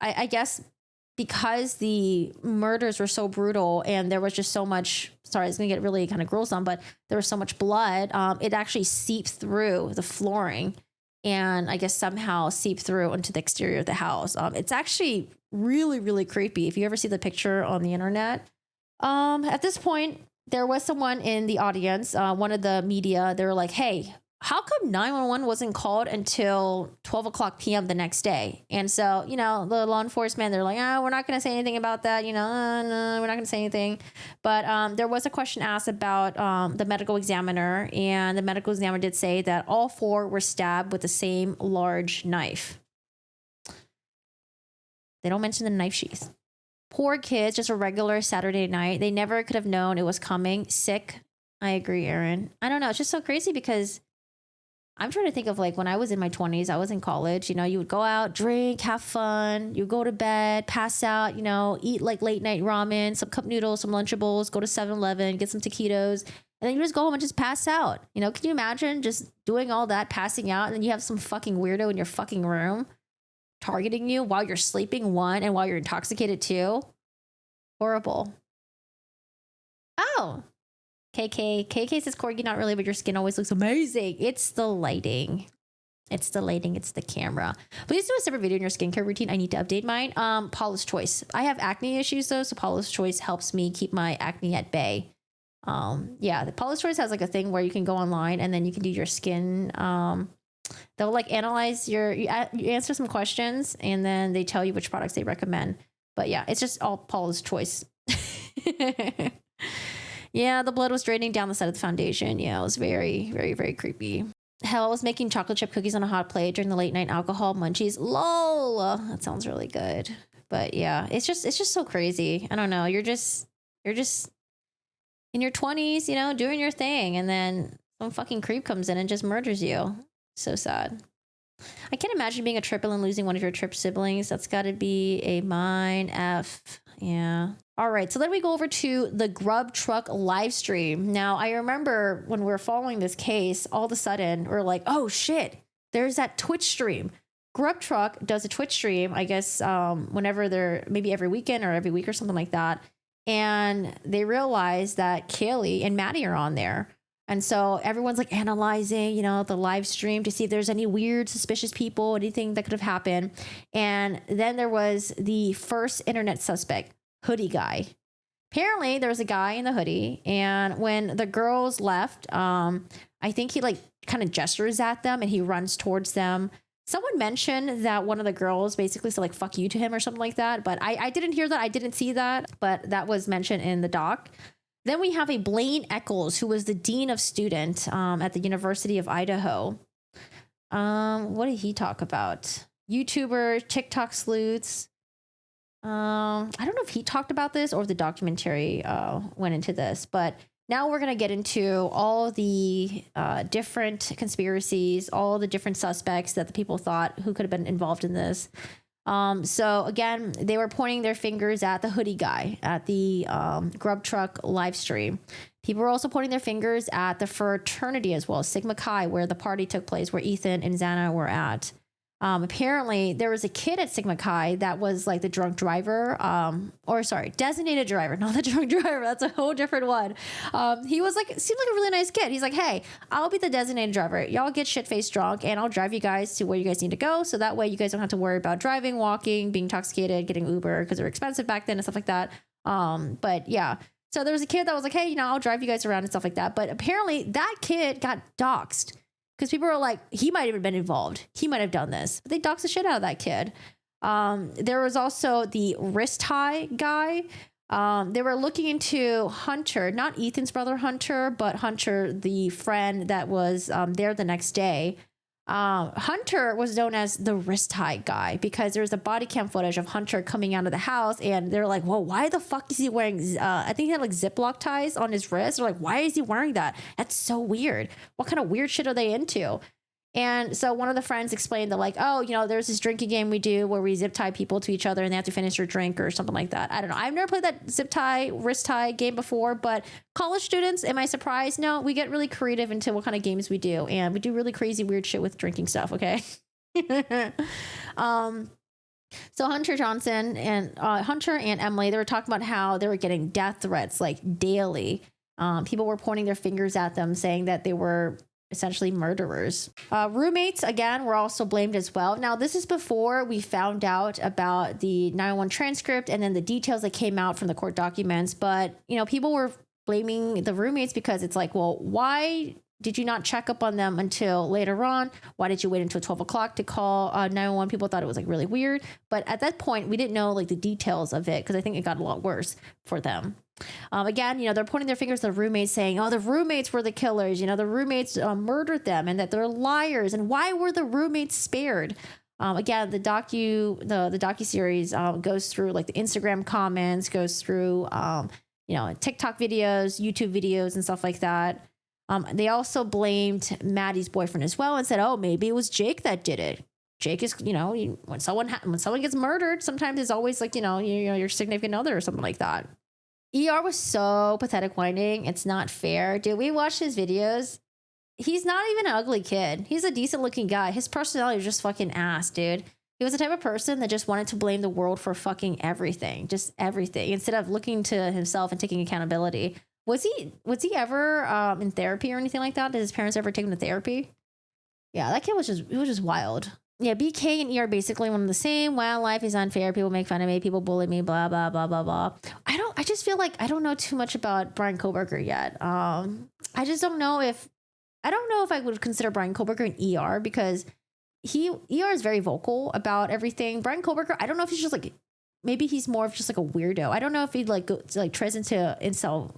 I guess because the murders were so brutal and there was just so much, sorry, it's gonna get really kind of gruesome, but there was so much blood, it actually seeped through the flooring and I guess somehow seeped through into the exterior of the house. It's actually really, really creepy. If you ever see the picture on the internet. At this point, there was someone in the audience, one of the media, they were like, hey, how come 911 wasn't called until 12 o'clock p.m. the next day? And so, the law enforcement, they're like, we're not going to say anything about that. No, we're not going to say anything. But there was a question asked about the medical examiner. And the medical examiner did say that all four were stabbed with the same large knife. They don't mention the knife sheath. Poor kids, just a regular Saturday night. They never could have known it was coming. Sick. I agree, Aaron. I don't know. It's just so crazy because I'm trying to think of like when I was in my 20s, I was in college, you would go out, drink, have fun, you go to bed, pass out, eat like late night ramen, some cup noodles, some Lunchables, go to 7-Eleven, get some taquitos, and then you just go home and just pass out. Can you imagine just doing all that, passing out, and then you have some fucking weirdo in your fucking room targeting you while you're sleeping, one, and while you're intoxicated, two? Horrible. Oh. KK says, Corgi, not really, but your skin always looks amazing. It's the lighting. It's the camera. Please do a separate video on your skincare routine. I need to update mine. Paula's Choice. I have acne issues though, so Paula's Choice helps me keep my acne at bay. The Paula's Choice has like a thing where you can go online and then you can do your skin. They'll like analyze you answer some questions and then they tell you which products they recommend. But yeah, it's just all Paula's Choice. Yeah, the blood was draining down the side of the foundation. Yeah, it was very, very, very creepy. Hell, I was making chocolate chip cookies on a hot plate during the late night alcohol munchies. Lol, that sounds really good. But yeah, it's just so crazy. I don't know. You're just in your 20s, doing your thing, and then some fucking creep comes in and just murders you. So sad. I can't imagine being a triple and losing one of your trip siblings. That's got to be a mine F. Yeah. All right. So then we go over to the Grub Truck live stream. Now, I remember when we were following this case, all of a sudden we're like, oh shit, there's that Twitch stream. Grub Truck does a Twitch stream, I guess, whenever they're maybe every weekend or every week or something like that. And they realize that Kaylee and Maddie are on there. And so everyone's like analyzing, the live stream to see if there's any weird, suspicious people, anything that could have happened. And then there was the first internet suspect, hoodie guy. Apparently there was a guy in the hoodie. And when the girls left, I think he like kind of gestures at them and he runs towards them. Someone mentioned that one of the girls basically said like, fuck you to him or something like that. But I didn't hear that. I didn't see that. But that was mentioned in the doc. Then we have a Blaine Eccles, who was the dean of student at the University of Idaho. What did he talk about? YouTuber, TikTok sleuths. I don't know if he talked about this or if the documentary went into this, but now we're going to get into all the different conspiracies, all the different suspects that the people thought who could have been involved in this. So again, they were pointing their fingers at the hoodie guy at the Grub Truck live stream. People were also pointing their fingers at the fraternity as well, Sigma Chi, where the party took place, where Ethan and Xana were at. Apparently there was a kid at Sigma Chi that was like the drunk driver, or sorry, designated driver, not the drunk driver. That's a whole different one. He was like, seemed like a really nice kid. He's like, hey, I'll be the designated driver. Y'all get shit-faced drunk and I'll drive you guys to where you guys need to go. So that way you guys don't have to worry about driving, walking, being intoxicated, getting Uber because they're expensive back then and stuff like that. But yeah. So there was a kid that was like, hey, I'll drive you guys around and stuff like that. But apparently that kid got doxxed. Because people were like, he might have been involved. He might have done this. But they doxed the shit out of that kid. There was also the wrist tie guy. They were looking into Hunter, not Ethan's brother Hunter, but Hunter, the friend that was there the next day. Hunter was known as the wrist tie guy because there was a body cam footage of Hunter coming out of the house and they're like, whoa, why the fuck is he wearing, I think he had like Ziploc ties on his wrist. They're like, why is he wearing that? That's so weird. What kind of weird shit are they into? And so one of the friends explained that like, oh, there's this drinking game we do where we zip tie people to each other and they have to finish their drink or something like that. I don't know. I've never played that zip tie, wrist tie game before, but college students, am I surprised? No, we get really creative into what kind of games we do. And we do really crazy, weird shit with drinking stuff. Okay. So Hunter and Emily, they were talking about how they were getting death threats like daily. People were pointing their fingers at them saying that they were essentially murderers. Roommates, again, were also blamed as well. Now, this is before we found out about the 911 transcript and then the details that came out from the court documents. But, people were blaming the roommates because it's like, well, why did you not check up on them until later on? Why did you wait until 12 o'clock to call 911? People thought it was like really weird. But at that point, we didn't know like the details of it because I think it got a lot worse for them. Again, they're pointing their fingers at the roommates saying, oh, the roommates were the killers. The roommates murdered them and that they're liars. And why were the roommates spared? Again, the docuseries goes through like the Instagram comments, goes through, TikTok videos, YouTube videos and stuff like that. They also blamed Maddie's boyfriend as well and said, oh, maybe it was Jake that did it. Jake is, when someone gets murdered, sometimes it's always like, your significant other or something like that. ER was so pathetic whining. It's not fair. Dude, we watched his videos. He's not even an ugly kid. He's a decent looking guy. His personality was just fucking ass, dude. He was the type of person that just wanted to blame the world for fucking everything. Just everything. Instead of looking to himself and taking accountability. Was he ever in therapy or anything like that? Did his parents ever take him to therapy? Yeah, that kid was just wild. Yeah, BK and E are basically one of the same. Wow, life is unfair. People make fun of me. People bully me. Blah blah blah blah blah. I just feel like I don't know too much about Brian Koberger yet. I just don't know if I would consider Brian Koberger an ER because ER is very vocal about everything. Brian Koberger, I don't know if he's just like, maybe he's more of just like a weirdo. I don't know if he treads into incel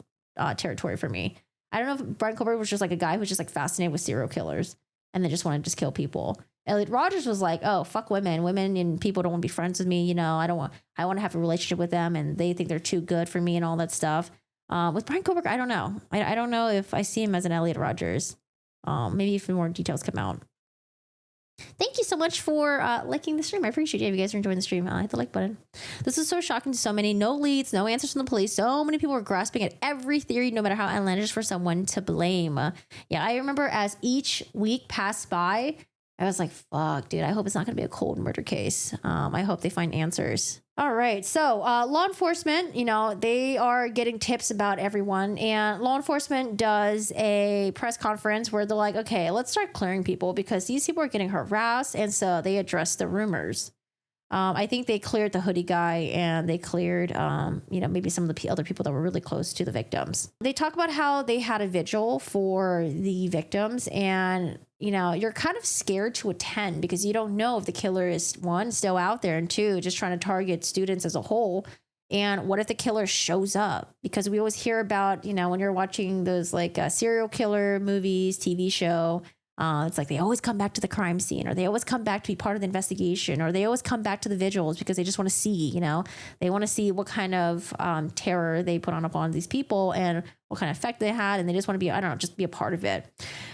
territory for me. I don't know if Brian Koberger was just like a guy who's just like fascinated with serial killers and they just want to just kill people. Elliot Rogers was like, oh, fuck women and people don't want to be friends with me. I want to have a relationship with them and they think they're too good for me and all that stuff. With Brian Koberger, I don't know. I don't know if I see him as an Elliot Rogers. Maybe if more details come out. Thank you so much for liking the stream. I appreciate it. If you guys are enjoying the stream, hit the like button. This is so shocking to so many. No leads, no answers from the police. So many people were grasping at every theory, no matter how outlandish, for someone to blame. Yeah, I remember as each week passed by, I was like, fuck, dude, I hope it's not going to be a cold murder case. I hope they find answers. All right. So law enforcement, they are getting tips about everyone. And law enforcement does a press conference where they're like, okay, let's start clearing people because these people are getting harassed. And so they address the rumors. I think they cleared the hoodie guy and they cleared, maybe some of the other people that were really close to the victims. They talk about how they had a vigil for the victims and, you're kind of scared to attend because you don't know if the killer is, one, still out there, and two, just trying to target students as a whole. And what if the killer shows up? Because we always hear about, when you're watching those like serial killer movies, TV show, it's like they always come back to the crime scene, or they always come back to be part of the investigation, or they always come back to the vigils because they just want to see, they want to see what kind of terror they put on upon these people and what kind of effect they had. And they just want to be, just be a part of it.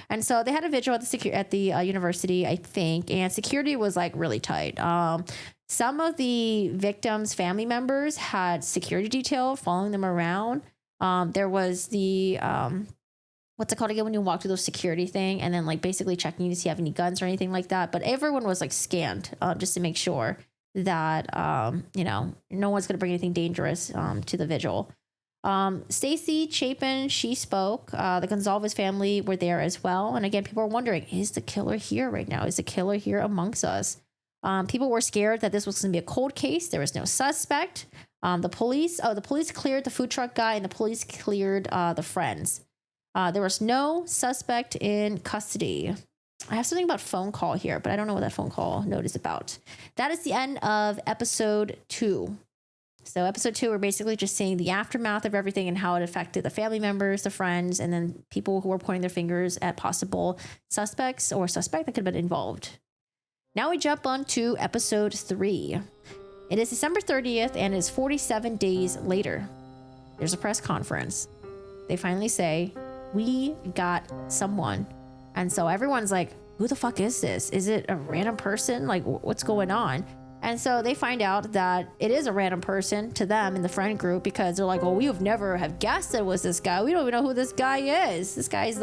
And so they had a vigil at the university, I think, and security was like really tight. Some of the victims' family members had security detail following them around. There was the what's it called again when you walk through those security thing and then like basically checking to see if you have any guns or anything like that. But everyone was like scanned just to make sure that no one's gonna bring anything dangerous to the vigil. Stacy Chapin, she spoke. The Gonzalez family were there as well. And again, people are wondering, is the killer here right now? Is the killer here amongst us? People were scared that this was going to be a cold case. There was no suspect. The police cleared the food truck guy and the police cleared the friends. There was no suspect in custody. I have something about phone call here, but I don't know what that phone call note is about. That is the end of episode 2. So episode 2, we're basically just seeing the aftermath of everything and how it affected the family members, the friends, and then people who were pointing their fingers at possible suspects or suspect that could have been involved. Now we jump on to episode 3. It is December 30th and it is 47 days later. There's a press conference. They finally say, we got someone. And so everyone's like, who the fuck is this? Is it a random person? Like, what's going on? And so they find out that it is a random person to them in the friend group because they're like, well, we have never have guessed it was this guy. We don't even know who this guy is. This guy is he's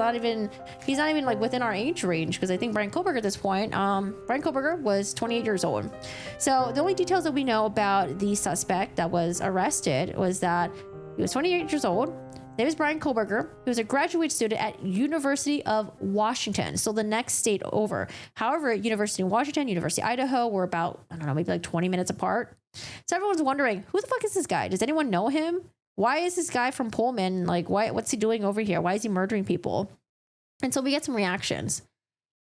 not even like within our age range. Because I think Brian Koberger at this point, Brian Koberger was 28 years old. So the only details that we know about the suspect that was arrested was that he was 28 years old. His name is Brian Koberger. He was a graduate student at University of Washington, so the next state over. However, University of Washington, University of Idaho were about, I don't know, maybe like 20 minutes apart. So everyone's wondering, who the fuck is this guy? Does anyone know him? Why is this guy from Pullman? Like, what's he doing over here? Why is he murdering people? And so we get some reactions.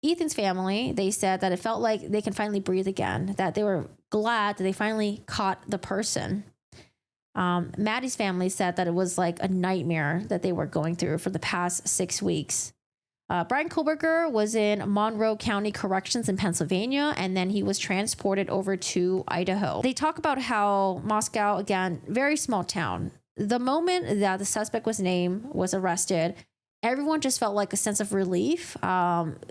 Ethan's family, they said that it felt like they can finally breathe again, that they were glad that they finally caught the person. Maddie's family said that it was like a nightmare that they were going through for the past 6 weeks. Brian Koberger was in Monroe County Corrections in Pennsylvania, and then he was transported over to Idaho. They talk about how Moscow, again, very small town. The moment that the suspect was arrested, everyone just felt like a sense of relief.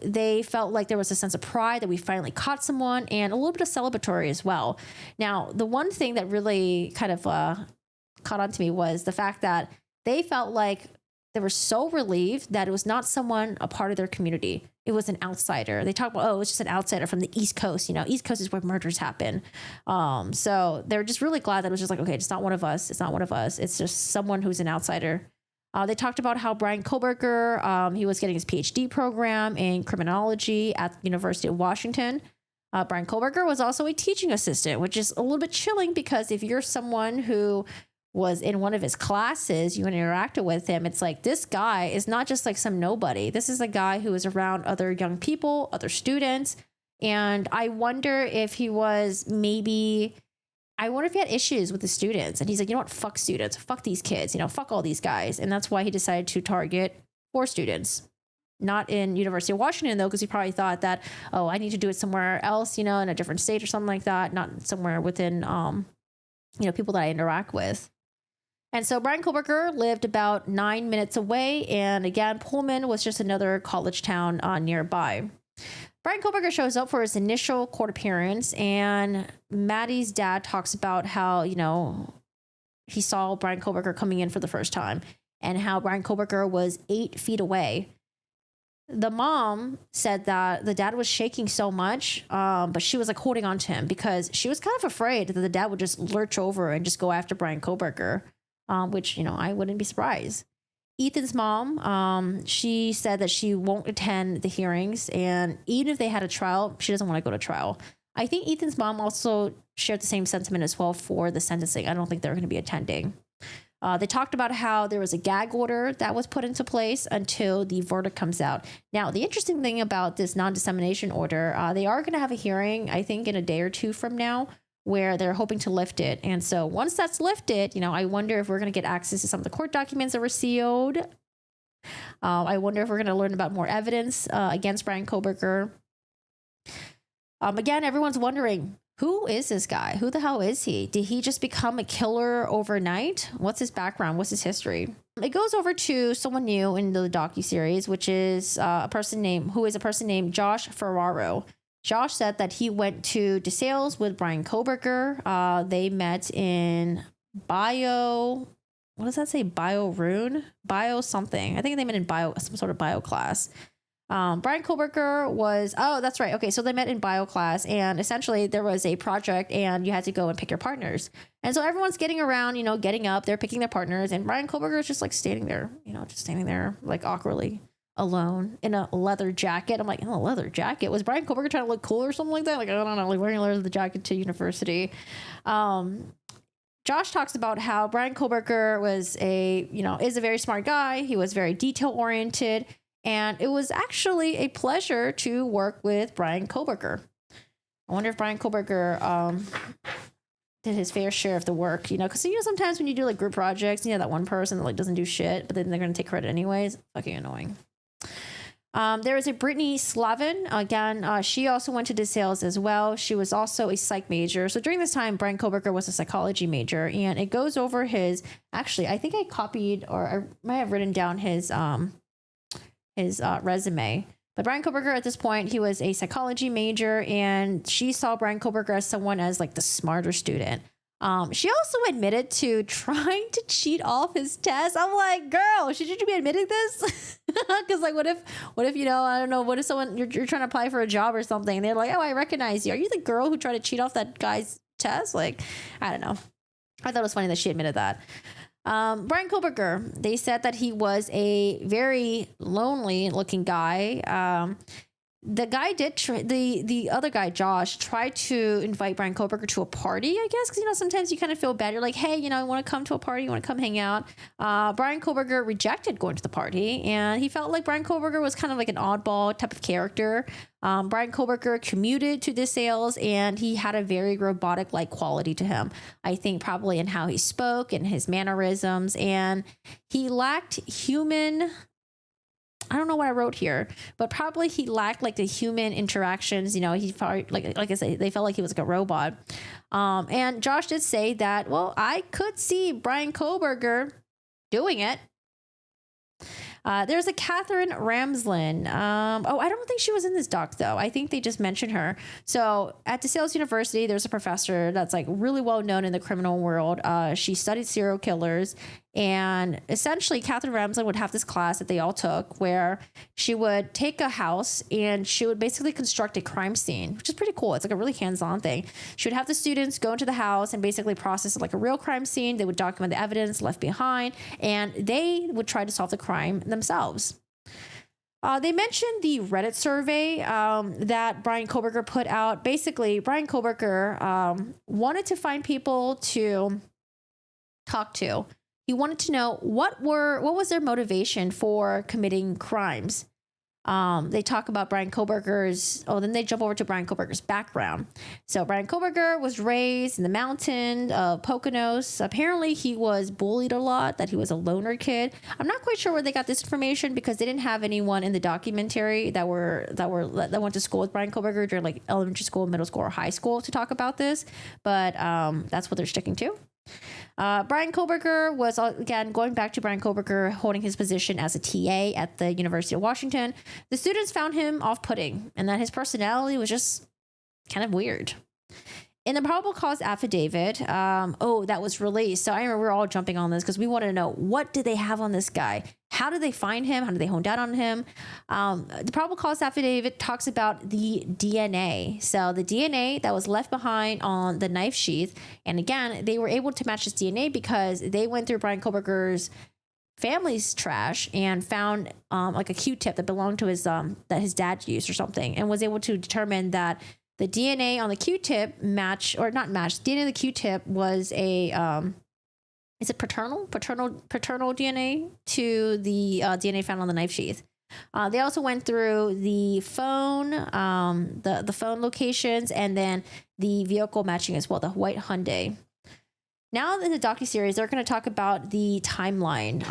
They felt like there was a sense of pride that we finally caught someone and a little bit of celebratory as well. Now, the one thing that really kind of caught on to me was the fact that they felt like they were so relieved that it was not someone a part of their community. It was an outsider. They talk about, it's just an outsider from the East Coast. East Coast is where murders happen. So they're just really glad that it was just like, okay, it's not one of us. It's not one of us. It's just someone who's an outsider. They talked about how Brian Koberger, he was getting his PhD program in criminology at the University of Washington. Brian Koberger was also a teaching assistant, which is a little bit chilling because if you're someone who was in one of his classes, you interacted with him, it's like, this guy is not just like some nobody. This is a guy who is around other young people, other students. And I wonder if he had issues with the students. And he's like, you know what? Fuck students. Fuck these kids. Fuck all these guys. And that's why he decided to target 4 students. Not in University of Washington, though, because he probably thought that, I need to do it somewhere else, in a different state or something like that. Not somewhere within, people that I interact with. And so Brian Koberger lived about 9 minutes away. And again, Pullman was just another college town nearby. Brian Koberger shows up for his initial court appearance, and Maddie's dad talks about how, he saw Brian Koberger coming in for the first time and how Brian Koberger was 8 feet away. The mom said that the dad was shaking so much, but she was like holding on to him because she was kind of afraid that the dad would just lurch over and just go after Brian Koberger, which, I wouldn't be surprised. Ethan's mom, she said that she won't attend the hearings, and even if they had a trial, she doesn't want to go to trial. I think Ethan's mom also shared the same sentiment as well for the sentencing. I don't think they're going to be attending. They talked about how there was a gag order that was put into place until the verdict comes out. Now, the interesting thing about this non-dissemination order, they are going to have a hearing, I think, in a day or 2 from now, where they're hoping to lift it. And so once that's lifted, I wonder if we're going to get access to some of the court documents that were sealed. I wonder if we're going to learn about more evidence against Brian Koberger. Again, everyone's wondering, who is this guy? Who the hell is he? Did he just become a killer overnight? What's his background? What's his history? It goes over to someone new in the docuseries, which is a person named Josh Ferraro. Josh said that he went to DeSales with Brian Koberger. They met in what does that say? Bio rune? Bio something. I think they meant in bio, some sort of bio class. Brian Koberger was, oh, that's right. Okay. So they met in bio class, and essentially there was a project and you had to go and pick your partners. And so everyone's getting around, getting up, they're picking their partners, and Brian Koberger is just like standing there, like awkwardly alone in a leather jacket. I'm like, oh, a leather jacket? Was Brian Koberger trying to look cool or something like that? Like, I don't know, like wearing a leather jacket to university. Josh talks about how Brian Koberger is a very smart guy. He was very detail oriented, and it was actually a pleasure to work with Brian Koberger. I wonder if Brian Koberger did his fair share of the work, because sometimes when you do like group projects, that one person that like doesn't do shit, but then they're going to take credit anyways. Fucking annoying. There is a Brittany Slavin. Again, she also went to DeSales as well. She was also a psych major. So during this time, Brian Koberger was a psychology major, and it goes over actually, I think I copied, or I might have written down his resume. But Brian Koberger at this point, he was a psychology major, and she saw Brian Koberger as someone as like the smarter student. She also admitted to trying to cheat off his test. I'm like, girl, should you be admitting this? Because like, what if, I don't know, what if someone, you're trying to apply for a job or something, and they're like, oh, I recognize you. Are you the girl who tried to cheat off that guy's test? Like, I don't know. I thought it was funny that she admitted that. Brian Koberger, they said that he was a very lonely looking guy. The guy did the other guy, Josh, tried to invite Brian Koberger to a party, I guess, because sometimes you kind of feel bad. You're like, hey, I want to come to a party, you want to come hang out. Brian Koberger rejected going to the party, and he felt like Brian Koberger was kind of like an oddball type of character. Brian Koberger commuted to DeSales, and he had a very robotic like quality to him. I think probably in how he spoke and his mannerisms, and he lacked human. I don't know what I wrote here, but probably he lacked like the human interactions. He probably like I said, they felt like he was like a robot. And Josh did say that, well, I could see Brian Koberger doing it. There's a Catherine Ramslin. I don't think she was in this doc though. I think they just mentioned her. So at DeSales University, there's a professor that's like really well known in the criminal world. She studied serial killers, and essentially Catherine Ramslin would have this class that they all took where she would take a house and she would basically construct a crime scene, which is pretty cool. It's like a really hands-on thing. She would have the students go into the house and basically process it like a real crime scene. They would document the evidence left behind, and they would try to solve the crime themselves. They mentioned the Reddit survey that Brian Koberger put out. Basically, Brian Koberger wanted to find people to talk to. He wanted to know what was their motivation for committing crimes. They talk about Brian Koberger's, then they jump over to Brian Koberger's background. So Brian Koberger was raised in the mountain of Poconos. Apparently he was bullied a lot, that he was a loner kid. I'm not quite sure where they got this information, because they didn't have anyone in the documentary that went to school with Brian Koberger during like elementary school, middle school, or high school to talk about this. But that's what they're sticking to. Brian Koberger was, again, going back to Brian Koberger holding his position as a TA at the University of Washington. The students found him off-putting, and that his personality was just kind of weird. In the probable cause affidavit, that was released. So I remember we were all jumping on this because we wanted to know, what did they have on this guy? How did they find him? How did they hone down on him? The probable cause affidavit talks about the DNA. So the DNA that was left behind on the knife sheath. And again, they were able to match this DNA because they went through Brian Koberger's family's trash and found like a Q-tip that belonged to his that his dad used or something, and was able to determine that the DNA on the Q-tip DNA of the Q-tip was a is it paternal DNA to the DNA found on the knife sheath. They also went through the phone, the phone locations, and then the vehicle matching as well, the white Hyundai. Now in the docuseries, they're going to talk about the timeline.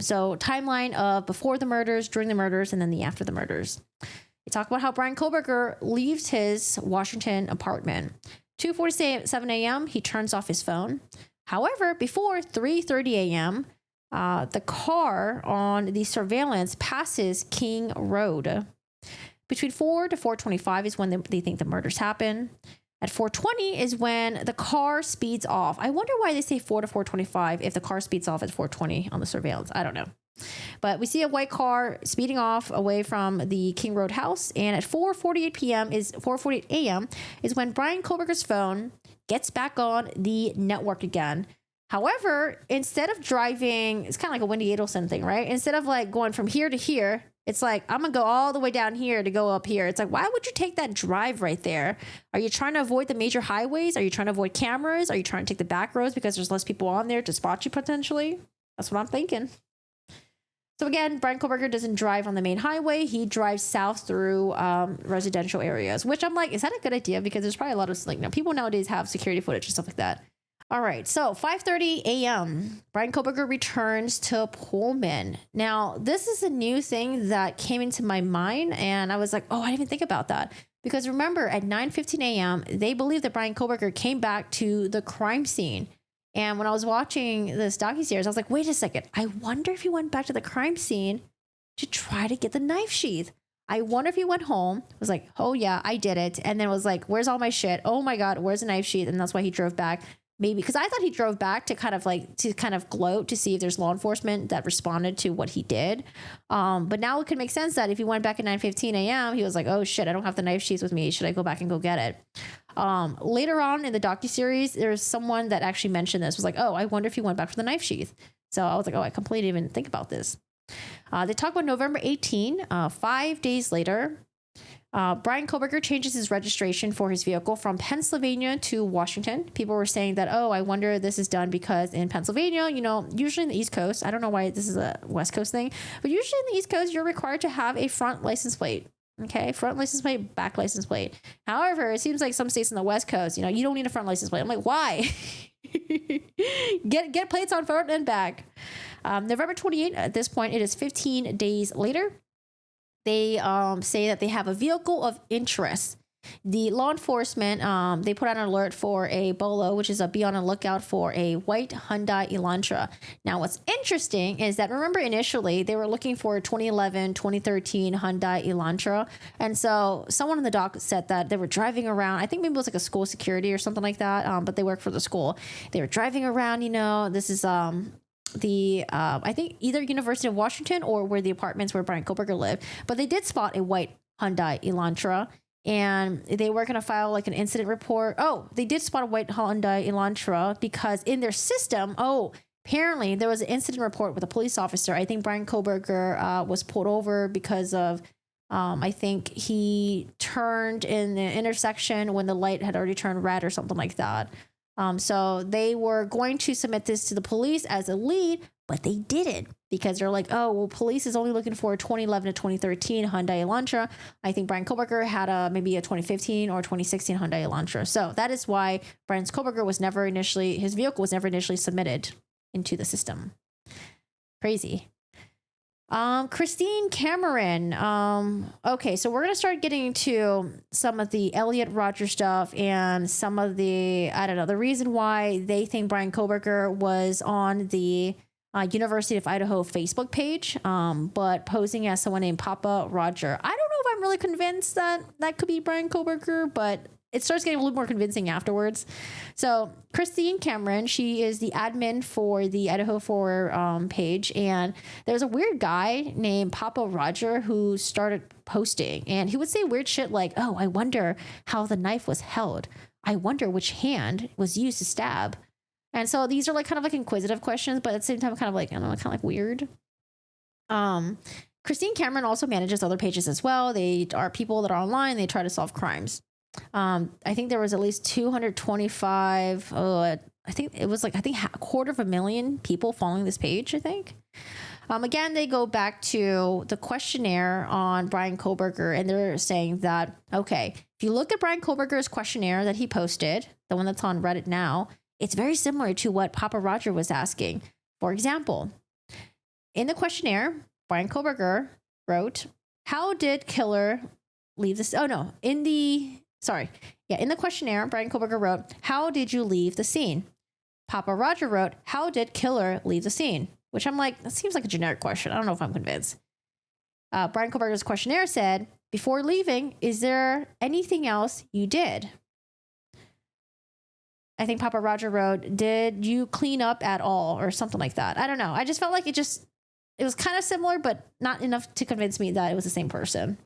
So timeline of before the murders, during the murders, and then the after the murders. They talk about how Brian Koberger leaves his Washington apartment. 2:47 a.m., he turns off his phone. However, before 3:30 a.m., the car on the surveillance passes King Road. Between 4 to 4:25 is when they think the murders happen. At 4:20 is when the car speeds off. I wonder why they say 4 to 4:25 if the car speeds off at 4:20 on the surveillance. I don't know. But we see a white car speeding off away from the King Road house. And at 4:48 a.m. is when Bryan Kohberger's phone gets back on the network again. However, instead of driving, it's kind of like a Wendy Adelson thing, right? Instead of like going from here to here, it's like, I'm going to go all the way down here to go up here. It's like, why would you take that drive right there? Are you trying to avoid the major highways? Are you trying to avoid cameras? Are you trying to take the back roads because there's less people on there to spot you potentially? That's what I'm thinking. So again, Bryan Kohberger doesn't drive on the main highway. He drives south through residential areas, which I'm like, is that a good idea? Because there's probably a lot of like, people nowadays have security footage and stuff like that. All right, so 5:30 a.m., Bryan Kohberger returns to Pullman. Now, this is a new thing that came into my mind, and I was like, oh, I didn't even think about that. Because remember, at 9:15 a.m., they believe that Bryan Kohberger came back to the crime scene. And when I was watching this docuseries, I was like, wait a second, I wonder if he went back to the crime scene to try to get the knife sheath. I wonder if he went home, was like, oh yeah, I did it. And then was like, where's all my shit? Oh my God, where's the knife sheath? And that's why he drove back. Maybe because I thought he drove back to kind of gloat to see if there's law enforcement that responded to what he did. But now it could make sense that if he went back at 9:15 a.m., he was like, oh shit, I don't have the knife sheath with me. Should I go back and go get it? Later on in the docuseries, there's someone that actually mentioned this, was like, oh, I wonder if he went back for the knife sheath. So I was like, oh, I completely didn't even think about this. They talk about November 18, 5 days later. Bryan Kohberger changes his registration for his vehicle from Pennsylvania to Washington. People were saying that, oh, I wonder this is done because in Pennsylvania, usually in the East Coast, I don't know why this is a West Coast thing, but usually in the East Coast, you're required to have a front license plate. Okay, front license plate, back license plate. However, it seems like some states in the West Coast, you don't need a front license plate. I'm like, why? Get plates on front and back. November 28th, at this point, it is 15 days later. They say that they have a vehicle of interest. The law enforcement, they put out an alert for a Bolo, which is be on a lookout for a white Hyundai Elantra. Now, what's interesting is that, remember initially, they were looking for a 2011, 2013 Hyundai Elantra. And so someone in the doc said that they were driving around, I think maybe it was like a school security or something like that, but they work for the school. They were driving around, this is... I think either University of Washington or where the apartments where Bryan Kohberger lived, but they did spot a white Hyundai Elantra, and they were going to file like an incident report. Oh, they did spot a white Hyundai Elantra because in their system, apparently there was an incident report with a police officer. I think Bryan Kohberger was pulled over because of I think he turned in the intersection when the light had already turned red or something like that. So they were going to submit this to the police as a lead, but they didn't because they're like, oh, well, police is only looking for a 2011 to 2013 Hyundai Elantra. I think Bryan Kohberger had maybe a 2015 or 2016 Hyundai Elantra. So that is why Bryan Kohberger his vehicle was never initially submitted into the system. Crazy. Christine Cameron. Okay, so we're going to start getting into some of the Elliot Rodger stuff and some of the, the reason why they think Bryan Kohberger was on the University of Idaho Facebook page, but posing as someone named Papa Roger. I don't know if I'm really convinced that that could be Bryan Kohberger, but it starts getting a little more convincing afterwards. So Christine Cameron, she is the admin for the Idaho 4 page. And there's a weird guy named Papa Roger who started posting. And he would say weird shit like, oh, I wonder how the knife was held. I wonder which hand was used to stab. And so these are like kind of like inquisitive questions, but at the same time, kind of like, I don't know, kind of like weird. Christine Cameron also manages other pages as well. They are people that are online. They try to solve crimes. I think there was at least 225. I think it was like, a 250,000 people following this page, I think. Again, they go back to the questionnaire on Bryan Kohberger, and they're saying that, okay, if you look at Bryan Kohberger's questionnaire that he posted, the one that's on Reddit now, it's very similar to what Papa Roger was asking. For example, in the questionnaire, Bryan Kohberger wrote, how did killer leave this? Oh, no. In the questionnaire, Bryan Kohberger wrote, how did you leave the scene? Papa Roger wrote, how did killer leave the scene? Which I'm like, that seems like a generic question. I don't know if I'm convinced. Bryan Kohberger's questionnaire said, before leaving, is there anything else you did? I think Papa Roger wrote, "Did you clean up at all?" or something like that. I don't know. I just felt like it was kind of similar, but not enough to convince me that it was the same person.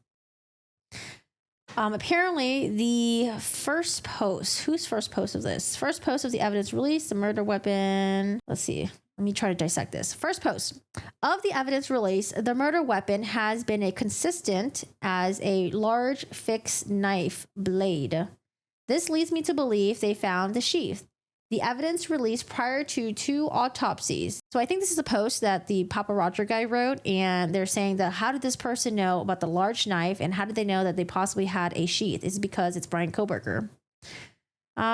Apparently, the first post, whose first post of this? First post of the evidence release, the murder weapon. Let's see. Let me try to dissect this. First post of the evidence release, the murder weapon has been a consistent as a large fixed knife blade. This leads me to believe they found the sheath. The evidence released prior to 2 autopsies. So I think this is a post that the Papa Roger guy wrote, and they're saying that how did this person know about the large knife, and how did they know that they possibly had a sheath? Is it because it's Bryan Kohberger?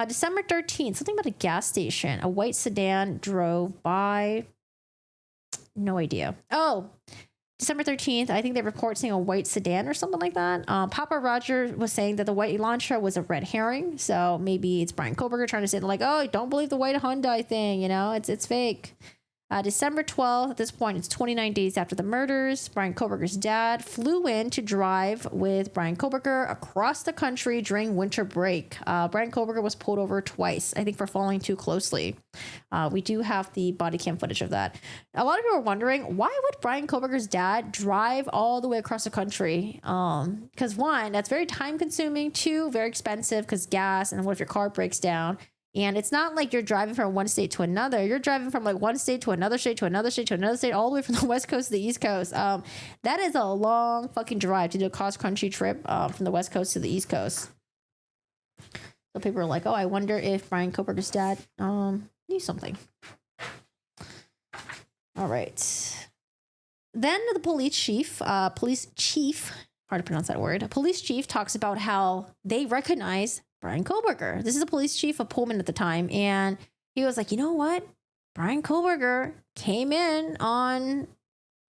December 13th, something about a gas station. A white sedan drove by. No idea. Oh, December 13th, I think they report seeing a white sedan or something like that. Papa Roger was saying that the white Elantra was a red herring. So maybe it's Bryan Kohberger trying to say like, oh, don't believe the white Hyundai thing. You know, it's fake. December 12th, at this point, it's 29 days after the murders. Bryan Kohberger's dad flew in to drive with Bryan Kohberger across the country during winter break. Bryan Kohberger was pulled over twice, I think for following too closely. We do have the body cam footage of that. A lot of people are wondering, why would Bryan Kohberger's dad drive all the way across the country? Because one, that's very time consuming. Two, very expensive because gas, and what if your car breaks down? And it's not like you're driving from one state to another. You're driving from like one state to another state to another state to another state, all the way from the West Coast to the East Coast. That is a long fucking drive to do a cross-country trip from the West Coast to the East Coast. So people are like, oh, I wonder if Bryan Kohberger's dad knew something. All right. Then the police chief, hard to pronounce that word. A police chief talks about how they recognize Bryan Kohberger. This is a police chief of Pullman at the time. And he was like, you know what? Bryan Kohberger came in on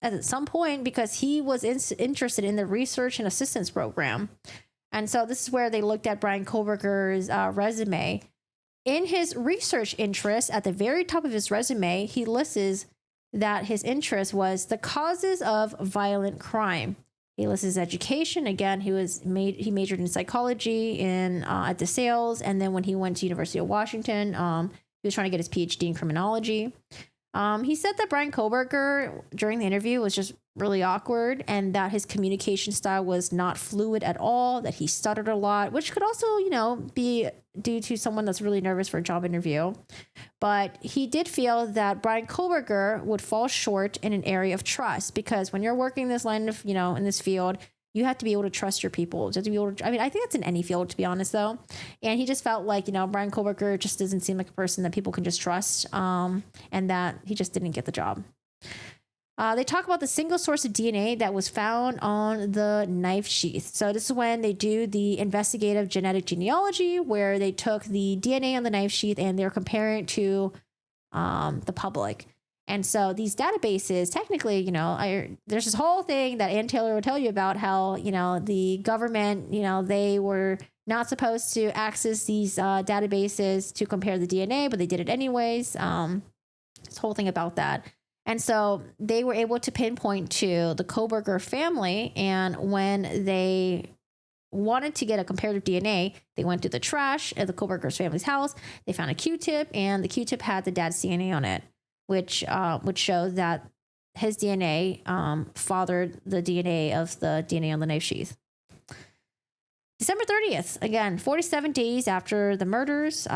at some point because he was interested in the research and assistance program. And so this is where they looked at Bryan Kohberger's resume. In his research interest, at the very top of his resume, he lists that his interest was the causes of violent crime. He lists his education. Again, he majored in psychology at DeSales, and then when he went to University of Washington, he was trying to get his PhD in criminology. He said that Bryan Kohberger during the interview was just really awkward, and that his communication style was not fluid at all, that he stuttered a lot, which could also, be due to someone that's really nervous for a job interview. But he did feel that Bryan Kohberger would fall short in an area of trust, because when you're working this line of, in this field, you have to be able to trust your people. You have to be able to, I think that's in any field, to be honest, though. And he just felt like, Bryan Kohberger just doesn't seem like a person that people can just trust, and that he just didn't get the job. They talk about the single source of DNA that was found on the knife sheath. So this is when they do the investigative genetic genealogy, where they took the DNA on the knife sheath and they're comparing it to the public. And so these databases, technically, there's this whole thing that Ann Taylor will tell you about how, the government, they were not supposed to access these databases to compare the DNA, but they did it anyways. This whole thing about that. And so they were able to pinpoint to the Kohberger family. And when they wanted to get a comparative DNA, they went to the trash at the Kohberger's family's house. They found a Q-tip, and the Q-tip had the dad's DNA on it, which would show that his DNA fathered the DNA of the DNA on the knife sheath. December 30th, again, 47 days after the murders,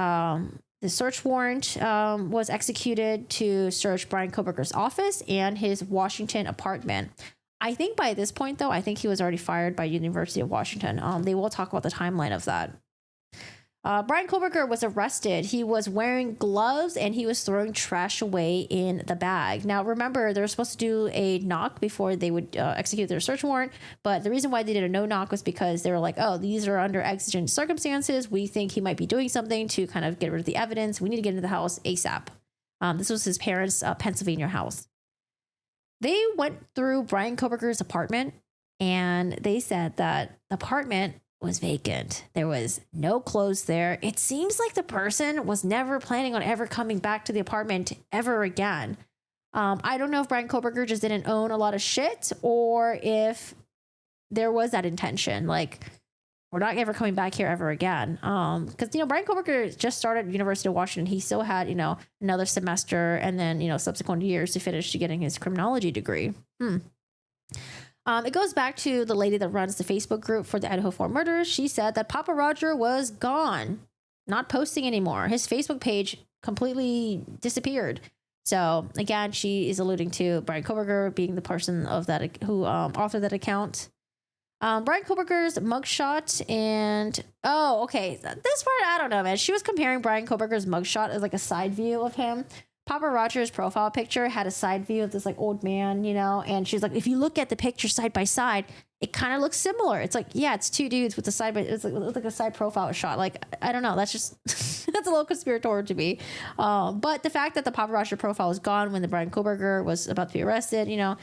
the search warrant was executed to search Bryan Kohberger's office and his Washington apartment. I think by this point, though, I think he was already fired by University of Washington. They will talk about the timeline of that. Bryan Kohberger was arrested. He was wearing gloves and he was throwing trash away in the bag. Now, remember, they were supposed to do a knock before they would execute their search warrant. But the reason why they did a no knock was because they were like, oh, these are under exigent circumstances. We think he might be doing something to kind of get rid of the evidence. We need to get into the house ASAP. This was his parents' Pennsylvania house. They went through Bryan Kohberger's apartment, and they said that the apartment was vacant. There was no clothes there. It seems like the person was never planning on ever coming back to the apartment ever again. I don't know if Bryan Kohberger just didn't own a lot of shit, or if there was that intention. Like, we're not ever coming back here ever again. Because, you know, Brian Koberger just started University of Washington. He still had, you know, another semester and then, you know, subsequent years to finish to getting his criminology degree. It goes back to the lady that runs the Facebook group for the Idaho 4 murders. She said that Papa Roger was gone, not posting anymore. His Facebook page completely disappeared. So again, she is alluding to Brian Koberger being the person of that who authored that account. Brian Koberger's mugshot and this part I don't know, man. She was comparing Brian Koberger's mugshot as like a side view of him. Papa Roger's profile picture had a side view of this like old man, you know, and she's like, if you look at the picture side by side, it kind of looks similar. It's like, yeah, it's two dudes with the side by it's like a side profile shot. Like, I don't know, that's just that's a little conspiratorial to me. But the fact that the Papa Roger profile was gone when the Brian Koberger was about to be arrested, you know,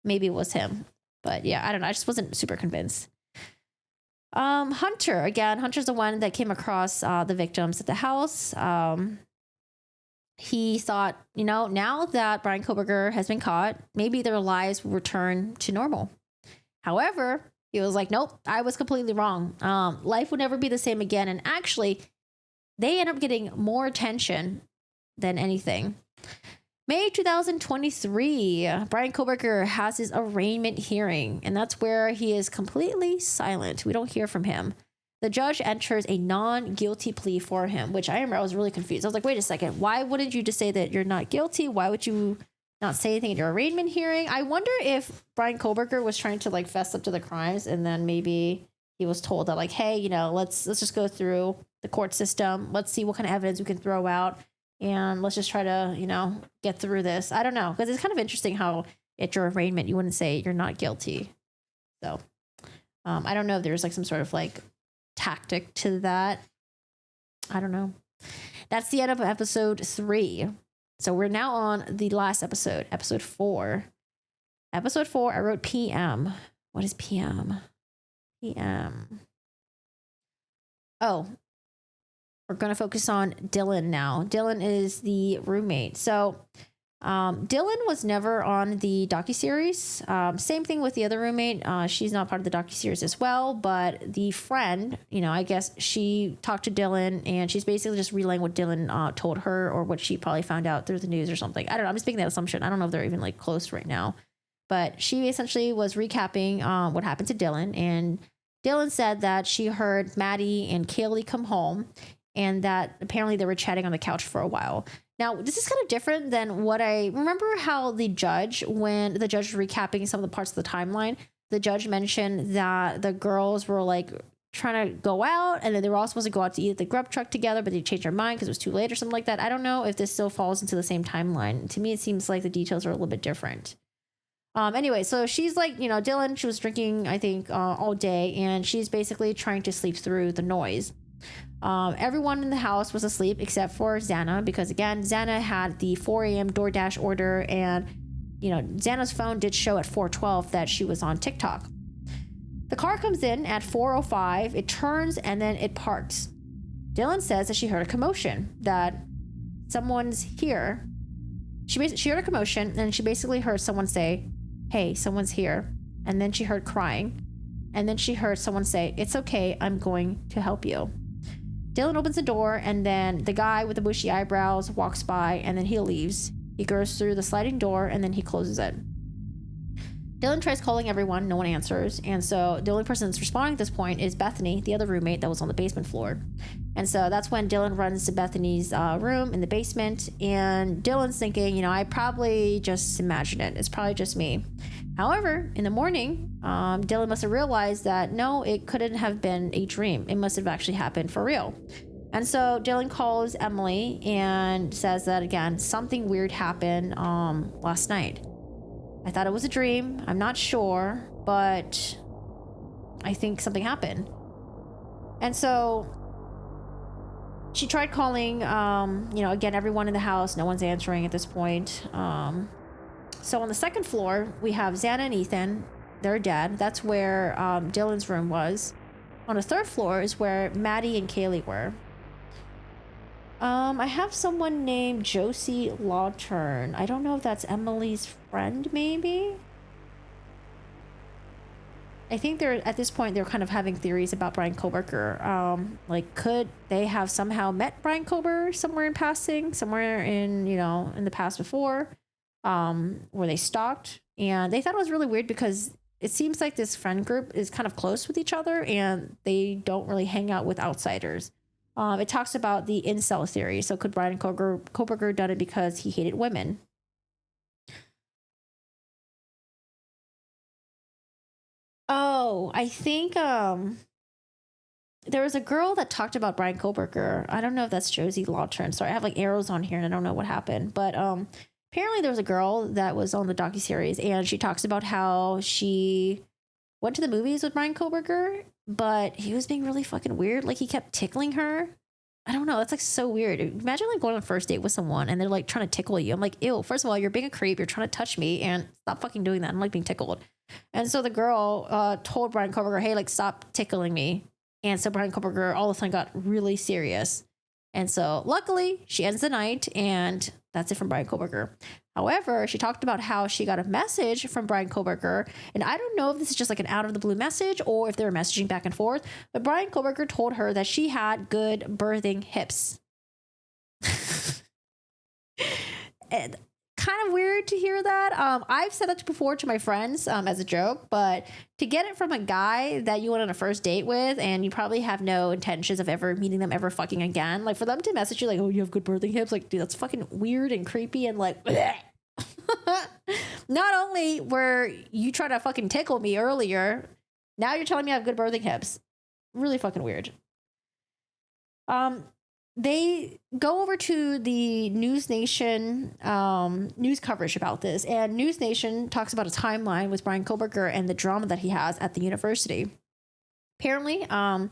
maybe it was him. But yeah, I don't know. I just wasn't super convinced. Hunter's the one that came across the victims at the house. He thought, you know, now that Brian Koberger has been caught, maybe their lives will return to normal. However, he was like, nope, I was completely wrong. Life would never be the same again. And actually, they end up getting more attention than anything. May 2023, Brian Koberger has his arraignment hearing, and that's where he is completely silent. We don't hear from him. The judge enters a non-guilty plea for him, which I remember I was really confused. I was like, wait a second, why wouldn't you just say that you're not guilty? Why would you not say anything at your arraignment hearing? I wonder if Brian Koberger was trying to like fess up to the crimes, and then maybe he was told that like, hey, you know, let's just go through the court system. Let's see what kind of evidence we can throw out. And let's just try to, you know, get through this. I don't know. Because it's kind of interesting how at your arraignment, you wouldn't say you're not guilty. So I don't know if there's like some sort of like tactic to that. I don't know. That's the end of episode 3. So we're now on the last episode, episode 4. Episode 4, I wrote PM. What is PM? PM. Oh, we're going to focus on Dylan now. Dylan is the roommate. So Dylan was never on the Docuseries. Same thing with the other roommate. She's not part of the Docuseries as well, but the friend, you know, I guess she talked to Dylan and she's basically just relaying what Dylan told her or what she probably found out through the news or something. I don't know. I'm just making that assumption. I don't know if they're even like close right now, but she essentially was recapping what happened to Dylan. And Dylan said that she heard Maddie and Kaylee come home and that apparently they were chatting on the couch for a while. Now, this is kind of different than what I remember how the judge, when the judge was recapping some of the parts of the timeline, the judge mentioned that the girls were like trying to go out and then they were all supposed to go out to eat at the grub truck together, but they changed their mind because it was too late or something like that. I don't know if this still falls into the same timeline. To me, it seems like the details are a little bit different. Anyway, so she's like, you know, Dylan, she was drinking, I think, all day, and she's basically trying to sleep through the noise. Everyone in the house was asleep except for Xana, because again, Xana had the 4 a.m. DoorDash order, and you know, Xana's phone did show at 4:12 that she was on TikTok. The car comes in at 4:05, it turns and then it parks. Dylan says that she heard a commotion, that someone's here. She heard a commotion and she basically heard someone say, hey, someone's here. And then she heard crying. And then she heard someone say, it's okay, I'm going to help you. Dylan opens the door, and then the guy with the bushy eyebrows walks by, and then he leaves. He goes through the sliding door, and then he closes it. Dylan tries calling everyone. No one answers. And so the only person that's responding at this point is Bethany, the other roommate that was on the basement floor. And so that's when Dylan runs to Bethany's room in the basement. And Dylan's thinking, you know, I probably just imagined it. It's probably just me. However, in the morning, Dylan must have realized that no, it couldn't have been a dream. It must have actually happened for real. And so Dylan calls Emily and says that, again, something weird happened last night. I thought it was a dream. I'm not sure, but I think something happened. And so she tried calling, you know, again, everyone in the house. No one's answering at this point. So on the second floor, we have Xana and Ethan. They're dead. That's where Dylan's room was. On the third floor is where Maddie and Kaylee were. I have someone named Josie Lawturn. I don't know if that's Emily's friend, maybe? I think they're at this point they're kind of having theories about Bryan Kohberger. Like, could they have somehow met Bryan Kohberger somewhere in passing, somewhere in in the past before, where they stalked? And they thought it was really weird because it seems like this friend group is kind of close with each other, and they don't really hang out with outsiders. It talks about the incel theory. So could Bryan Kohberger done it because he hated women? Oh, I think there was a girl that talked about Bryan Kohberger. I don't know if that's Josie Lawton. Sorry, I have like arrows on here and I don't know what happened. But apparently there was a girl that was on the docuseries and she talks about how she went to the movies with Bryan Kohberger, but he was being really fucking weird. Like he kept tickling her. I don't know. That's like so weird. Imagine like going on a first date with someone and they're like trying to tickle you. I'm like, ew, first of all, you're being a creep. You're trying to touch me and stop fucking doing that. I'm like being tickled. And so the girl told Bryan Kohberger, hey, like stop tickling me. And so Bryan Kohberger all of a sudden got really serious. And so luckily she ends the night and that's it from Bryan Kohberger. However, she talked about how she got a message from Bryan Kohberger. And I don't know if this is just like an out of the blue message or if they were messaging back and forth. But Bryan Kohberger told her that she had good birthing hips. And kind of weird to hear that. I've said that before to my friends as a joke, but to get it from a guy that you went on a first date with and you probably have no intentions of ever meeting them ever fucking again, like for them to message you like, oh, you have good birthing hips, like, dude, that's fucking weird and creepy and like not only were you trying to fucking tickle me earlier, now you're telling me I have good birthing hips. Really fucking weird. They go over to the News Nation news coverage about this, and News Nation talks about a timeline with Bryan Kohberger and the drama that he has at the university. Apparently, on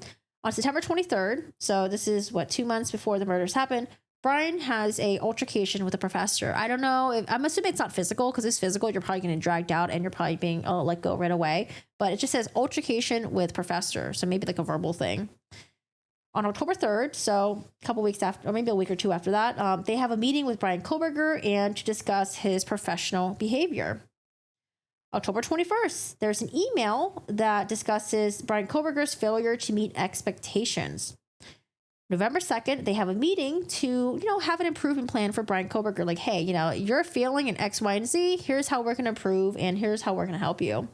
September 23rd, so this is 2 months before the murders happened, Bryan has a altercation with a professor. I don't know if I'm assuming it's not physical because it's physical. You're probably getting dragged out and you're probably being let go right away. But it just says altercation with professor, so maybe like a verbal thing. On October 3rd, so a couple weeks after, or maybe a week or two after that, they have a meeting with Bryan Kohberger and to discuss his professional behavior. October 21st, there's an email that discusses Bryan Kohberger's failure to meet expectations. November 2nd, they have a meeting to, have an improvement plan for Bryan Kohberger. Like, hey, you're failing in X, Y, and Z. Here's how we're going to improve, and here's how we're going to help you.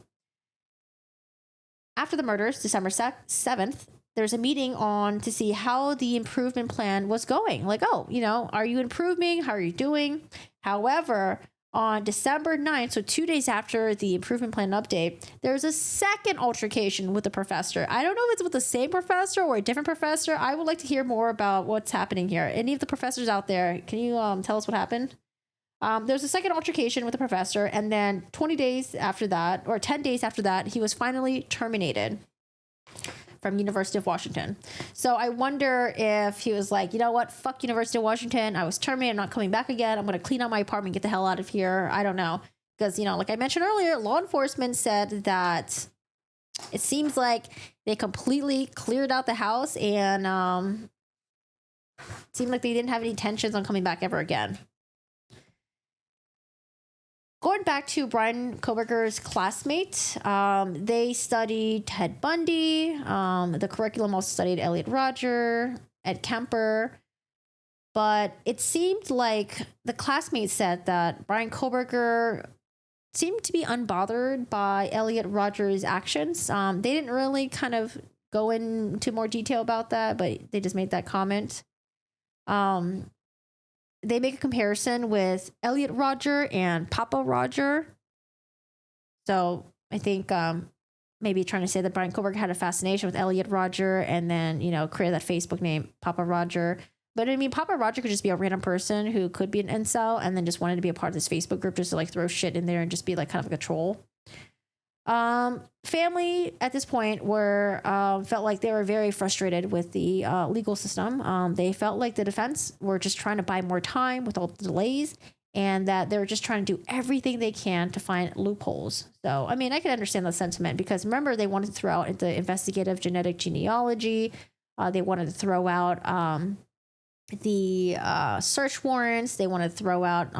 After the murders, December 7th, there's a meeting on to see how the improvement plan was going. Like, are you improving? How are you doing? However, on December 9th, so 2 days after the improvement plan update, there's a second altercation with the professor. I don't know if it's with the same professor or a different professor. I would like to hear more about what's happening here. Any of the professors out there, can you tell us what happened? There's a second altercation with the professor, and then 20 days after that, or 10 days after that, he was finally terminated from University of Washington. So I wonder if he was like, you know what, fuck University of Washington. I was terminated. I'm not coming back again. I'm going to clean out my apartment, get the hell out of here. I don't know. Because, like I mentioned earlier, law enforcement said that it seems like they completely cleared out the house and it seemed like they didn't have any intentions on coming back ever again. Going back to Bryan Kohberger's classmates, they studied Ted Bundy. The curriculum also studied Elliot Rodger, Ed Kemper. But it seemed like the classmates said that Bryan Kohberger seemed to be unbothered by Elliot Rodger's actions. They didn't really kind of go into more detail about that, but they just made that comment. They make a comparison with Elliot Rodger and Papa Rodger. So I think maybe trying to say that Bryan Kohberger had a fascination with Elliot Rodger and then, create that Facebook name, Papa Rodger. But I mean, Papa Rodger could just be a random person who could be an incel and then just wanted to be a part of this Facebook group just to like throw shit in there and just be like kind of like a troll. Family at this point were felt like they were very frustrated with the legal system. They felt like the defense were just trying to buy more time with all the delays and that they were just trying to do everything they can to find loopholes. So, I mean, I can understand the sentiment because remember they wanted to throw out the investigative genetic genealogy. They wanted to throw out the search warrants. They wanted to throw out,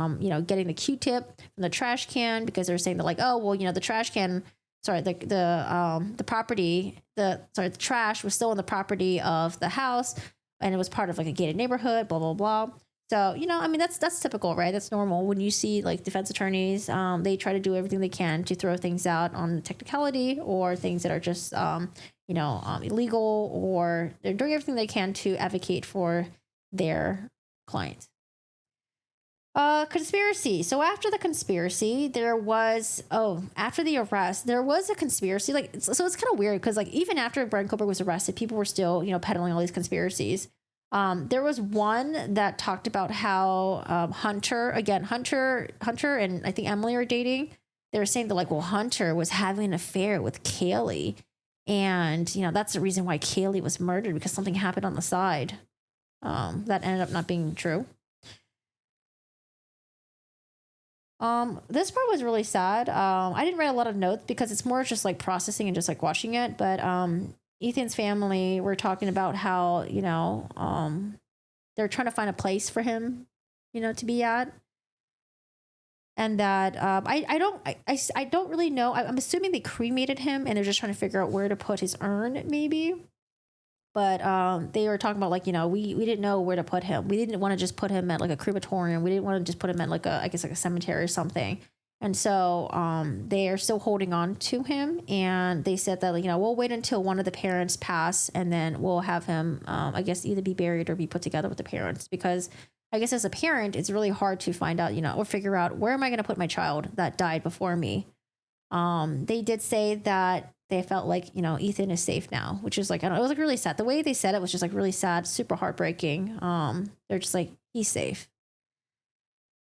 getting the Q-tip from the trash can because they were saying that like, oh, well, the trash can sorry, the property, the trash was still on the property of the house, and it was part of like a gated neighborhood, blah blah blah. So, I mean, that's typical, right? That's normal. When you see like defense attorneys, they try to do everything they can to throw things out on technicality or things that are just, illegal, or they're doing everything they can to advocate for their client. Conspiracy. So after the conspiracy, after the arrest, there was a conspiracy. Like, so it's kind of weird because like even after Brian Kober was arrested, people were still, peddling all these conspiracies. There was one that talked about how Hunter, and I think Emily are dating. They were saying that like, well, Hunter was having an affair with Kaylee, and that's the reason why Kaylee was murdered, because something happened on the side. That ended up not being true. This part was really sad. I didn't write a lot of notes because it's more just like processing and just like watching it. But Ethan's family were talking about how they're trying to find a place for him, to be at, and that I don't really know. I'm assuming they cremated him and they're just trying to figure out where to put his urn, maybe. But they were talking about like, we didn't know where to put him. We didn't want to just put him at like a crematorium. We didn't want to just put him at like I guess like a cemetery or something. And so they are still holding on to him. And they said that, we'll wait until one of the parents pass, and then we'll have him, I guess, either be buried or be put together with the parents. Because I guess as a parent, it's really hard to find out, or figure out, where am I going to put my child that died before me? They did say that they felt like, Ethan is safe now, which is like, I don't know, it was like really sad. The way they said it was just like really sad, super heartbreaking. They're just like, he's safe.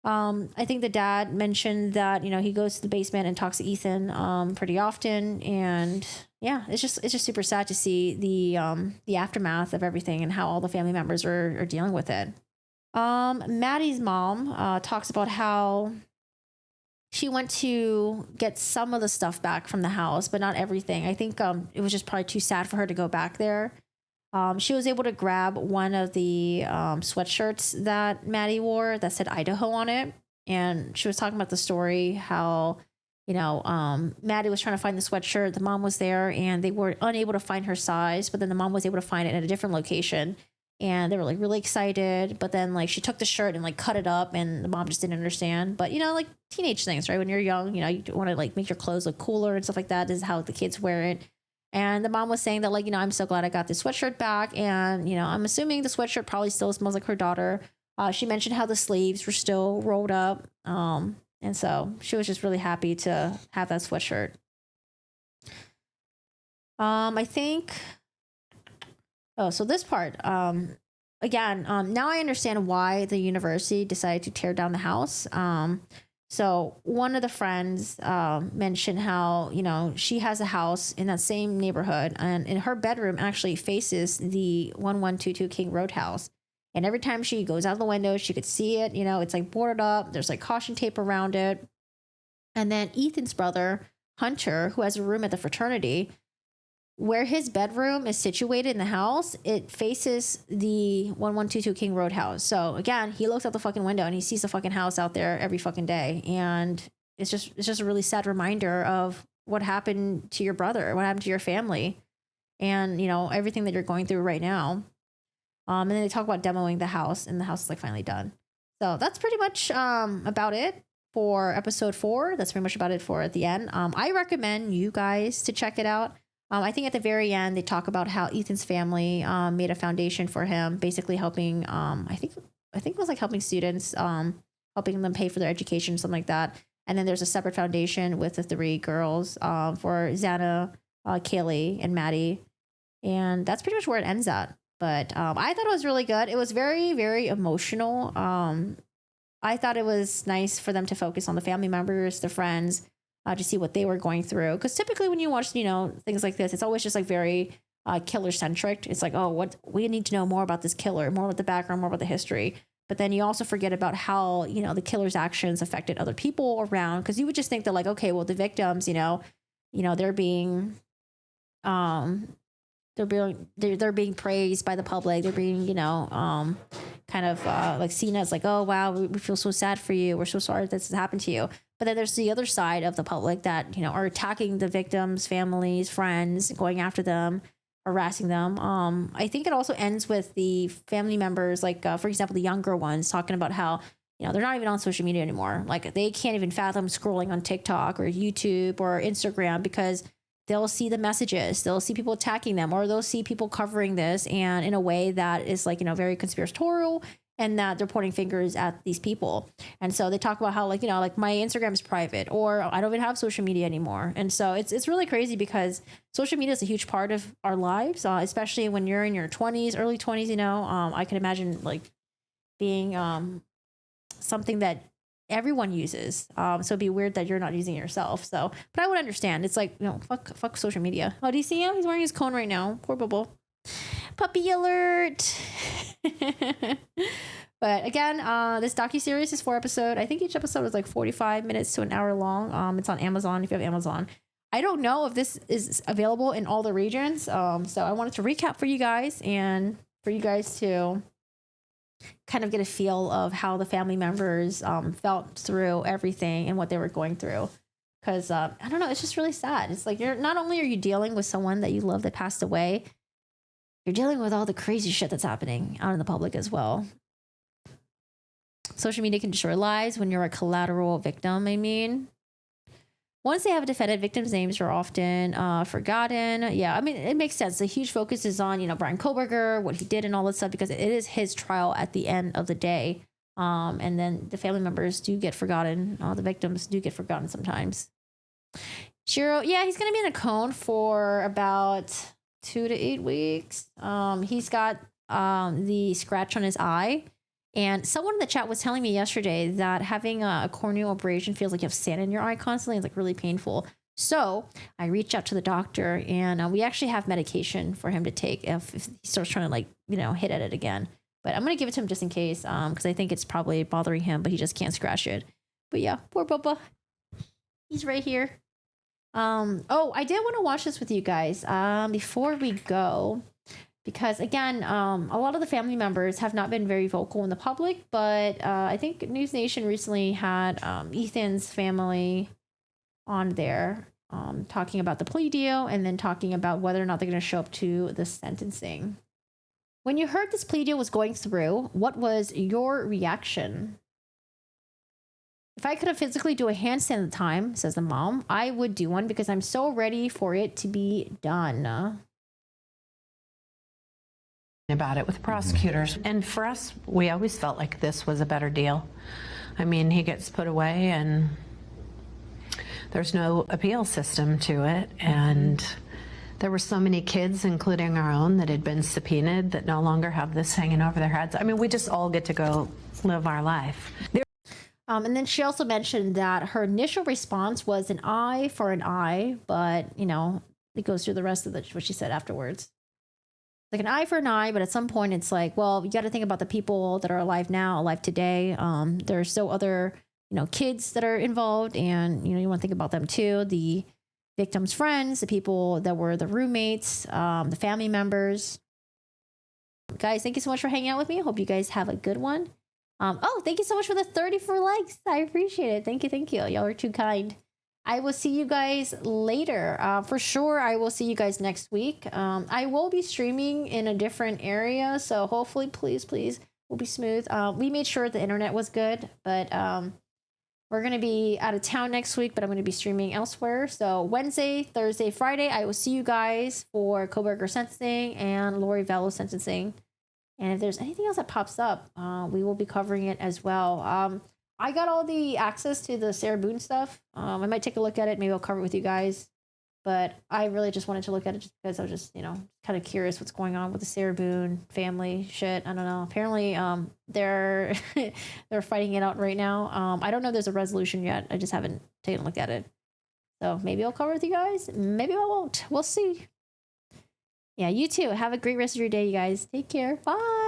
I think the dad mentioned that, he goes to the basement and talks to Ethan, pretty often. And yeah, it's just super sad to see the aftermath of everything and how all the family members are dealing with it. Maddie's mom, talks about how she went to get some of the stuff back from the house, but not everything. I think it was just probably too sad for her to go back there. She was able to grab one of the sweatshirts that Maddie wore that said Idaho on it. And she was talking about the story, how, Maddie was trying to find the sweatshirt. The mom was there and they were unable to find her size, but then the mom was able to find it at a different location. And they were like really excited, but then like she took the shirt and like cut it up, and the mom just didn't understand. But like teenage things, right? When you're young, you want to like make your clothes look cooler and stuff like that. This is how the kids wear it. And the mom was saying that like, I'm so glad I got this sweatshirt back. And, I'm assuming the sweatshirt probably still smells like her daughter. She mentioned how the sleeves were still rolled up. And so she was just really happy to have that sweatshirt. I think... Oh, so this part, again, now I understand why the university decided to tear down the house. So one of the friends mentioned how, she has a house in that same neighborhood, and in her bedroom actually faces the 1122 King Road house. And every time she goes out of the window, she could see it, it's like boarded up. There's like caution tape around it. And then Ethan's brother, Hunter, who has a room at the fraternity, where his bedroom is situated in the house, it faces the 1122 King Road house. So again, he looks out the fucking window and he sees the fucking house out there every fucking day. And it's just a really sad reminder of what happened to your brother, what happened to your family, and everything that you're going through right now. And then they talk about demoing the house, and the house is like finally done. So that's pretty much about it for episode 4. That's pretty much about it for at the end. I recommend you guys to check it out. I think at the very end, they talk about how Ethan's family made a foundation for him, basically helping, I think it was like helping students, helping them pay for their education, something like that. And then there's a separate foundation with the 3 girls for Xana, Kaylee, and Maddie. And that's pretty much where it ends at. But I thought it was really good. It was very, very emotional. I thought it was nice for them to focus on the family members, the friends, to see what they were going through. Because typically when you watch, things like this, it's always just like very killer centric. It's like, oh, what we need to know more about this killer, more about the background, more about the history. But then you also forget about how, the killer's actions affected other people around. Because you would just think that like, okay, well, the victims, they're being, they're being praised by the public. They're being, kind of like seen as like, oh wow, we feel so sad for you. We're so sorry that this has happened to you. But then there's the other side of the public that, are attacking the victims, families, friends, going after them, harassing them. I think it also ends with the family members, like, for example, the younger ones talking about how, they're not even on social media anymore. Like, they can't even fathom scrolling on TikTok or YouTube or Instagram because they'll see the messages, they'll see people attacking them, or they'll see people covering this and in a way that is like, very conspiratorial, and that they're pointing fingers at these people. And so they talk about how, like, like, my Instagram is private, or I don't even have social media anymore. And so it's really crazy because social media is a huge part of our lives, especially when you're in your 20s, early 20s, I can imagine like being something that everyone uses. So it'd be weird that you're not using it yourself. So, but I would understand. It's like, fuck social media. Oh, do you see him? He's wearing his cone right now. Poor Bubble. Puppy alert. But again, this docuseries is 4 episodes. I think each episode is like 45 minutes to an hour long. It's on Amazon if you have Amazon. I don't know if this is available in all the regions. So I wanted to recap for you guys and for you guys to kind of get a feel of how the family members felt through everything and what they were going through. Because I don't know, it's just really sad. It's like, you're not only are you dealing with someone that you love that passed away, you're dealing with all the crazy shit that's happening out in the public as well. Social media can destroy lives when you're a collateral victim. I mean, once they have a defendant, victims' names are often forgotten. Yeah, I mean, it makes sense. The huge focus is on, Brian Koberger, what he did and all that stuff, because it is his trial at the end of the day. And then the family members do get forgotten. The victims do get forgotten sometimes. Shiro, yeah, he's going to be in a cone for about 2 to 8 weeks. He's got the scratch on his eye. And someone in the chat was telling me yesterday that having a corneal abrasion feels like you have sand in your eye constantly. It's like really painful. So I reached out to the doctor, and we actually have medication for him to take if he starts trying to, like, hit at it again. But I'm going to give it to him just in case, because I think it's probably bothering him, but he just can't scratch it. But yeah, poor Bubba. He's right here. Oh, I did want to watch this with you guys before we go. Because again, a lot of the family members have not been very vocal in the public, but I think News Nation recently had Ethan's family on there talking about the plea deal and then talking about whether or not they're going to show up to the sentencing. When you heard this plea deal was going through, what was your reaction? If I could have physically do a handstand at the time, says the mom, I would do one because I'm so ready for it to be done. About it with prosecutors. And for us, we always felt like this was a better deal. I mean, he gets put away and there's no appeal system to it. And there were so many kids, including our own, that had been subpoenaed that no longer have this hanging over their heads. I mean, we just all get to go live our life. And then she also mentioned that her initial response was an eye for an eye, but, it goes through the rest of what she said afterwards. Like an eye for an eye, but at some point it's like, well, you got to think about the people that are alive now, alive today. There's still other, kids that are involved, and you want to think about them too. The victims' friends, the people that were the roommates, the family members. Guys, thank you so much for hanging out with me. I hope you guys have a good one. Thank you so much for the 34 likes. I appreciate it. Thank you. Y'all are too kind. I will see you guys later. For sure, I will see you guys next week. I will be streaming in a different area, so hopefully, please, will be smooth. We made sure the internet was good, but we're going to be out of town next week, but I'm going to be streaming elsewhere. So Wednesday, Thursday, Friday, I will see you guys for Koberger sentencing and Lori Vallow sentencing. And if there's anything else that pops up, we will be covering it as well. I got all the access to the Sarah Boone stuff. I might take a look at it. Maybe I'll cover it with you guys. But I really just wanted to look at it just because I was just, kind of curious what's going on with the Sarah Boone family shit. I don't know. Apparently, they're they're fighting it out right now. I don't know if there's a resolution yet. I just haven't taken a look at it. So maybe I'll cover it with you guys. Maybe I won't. We'll see. Yeah, you too. Have a great rest of your day, you guys. Take care. Bye.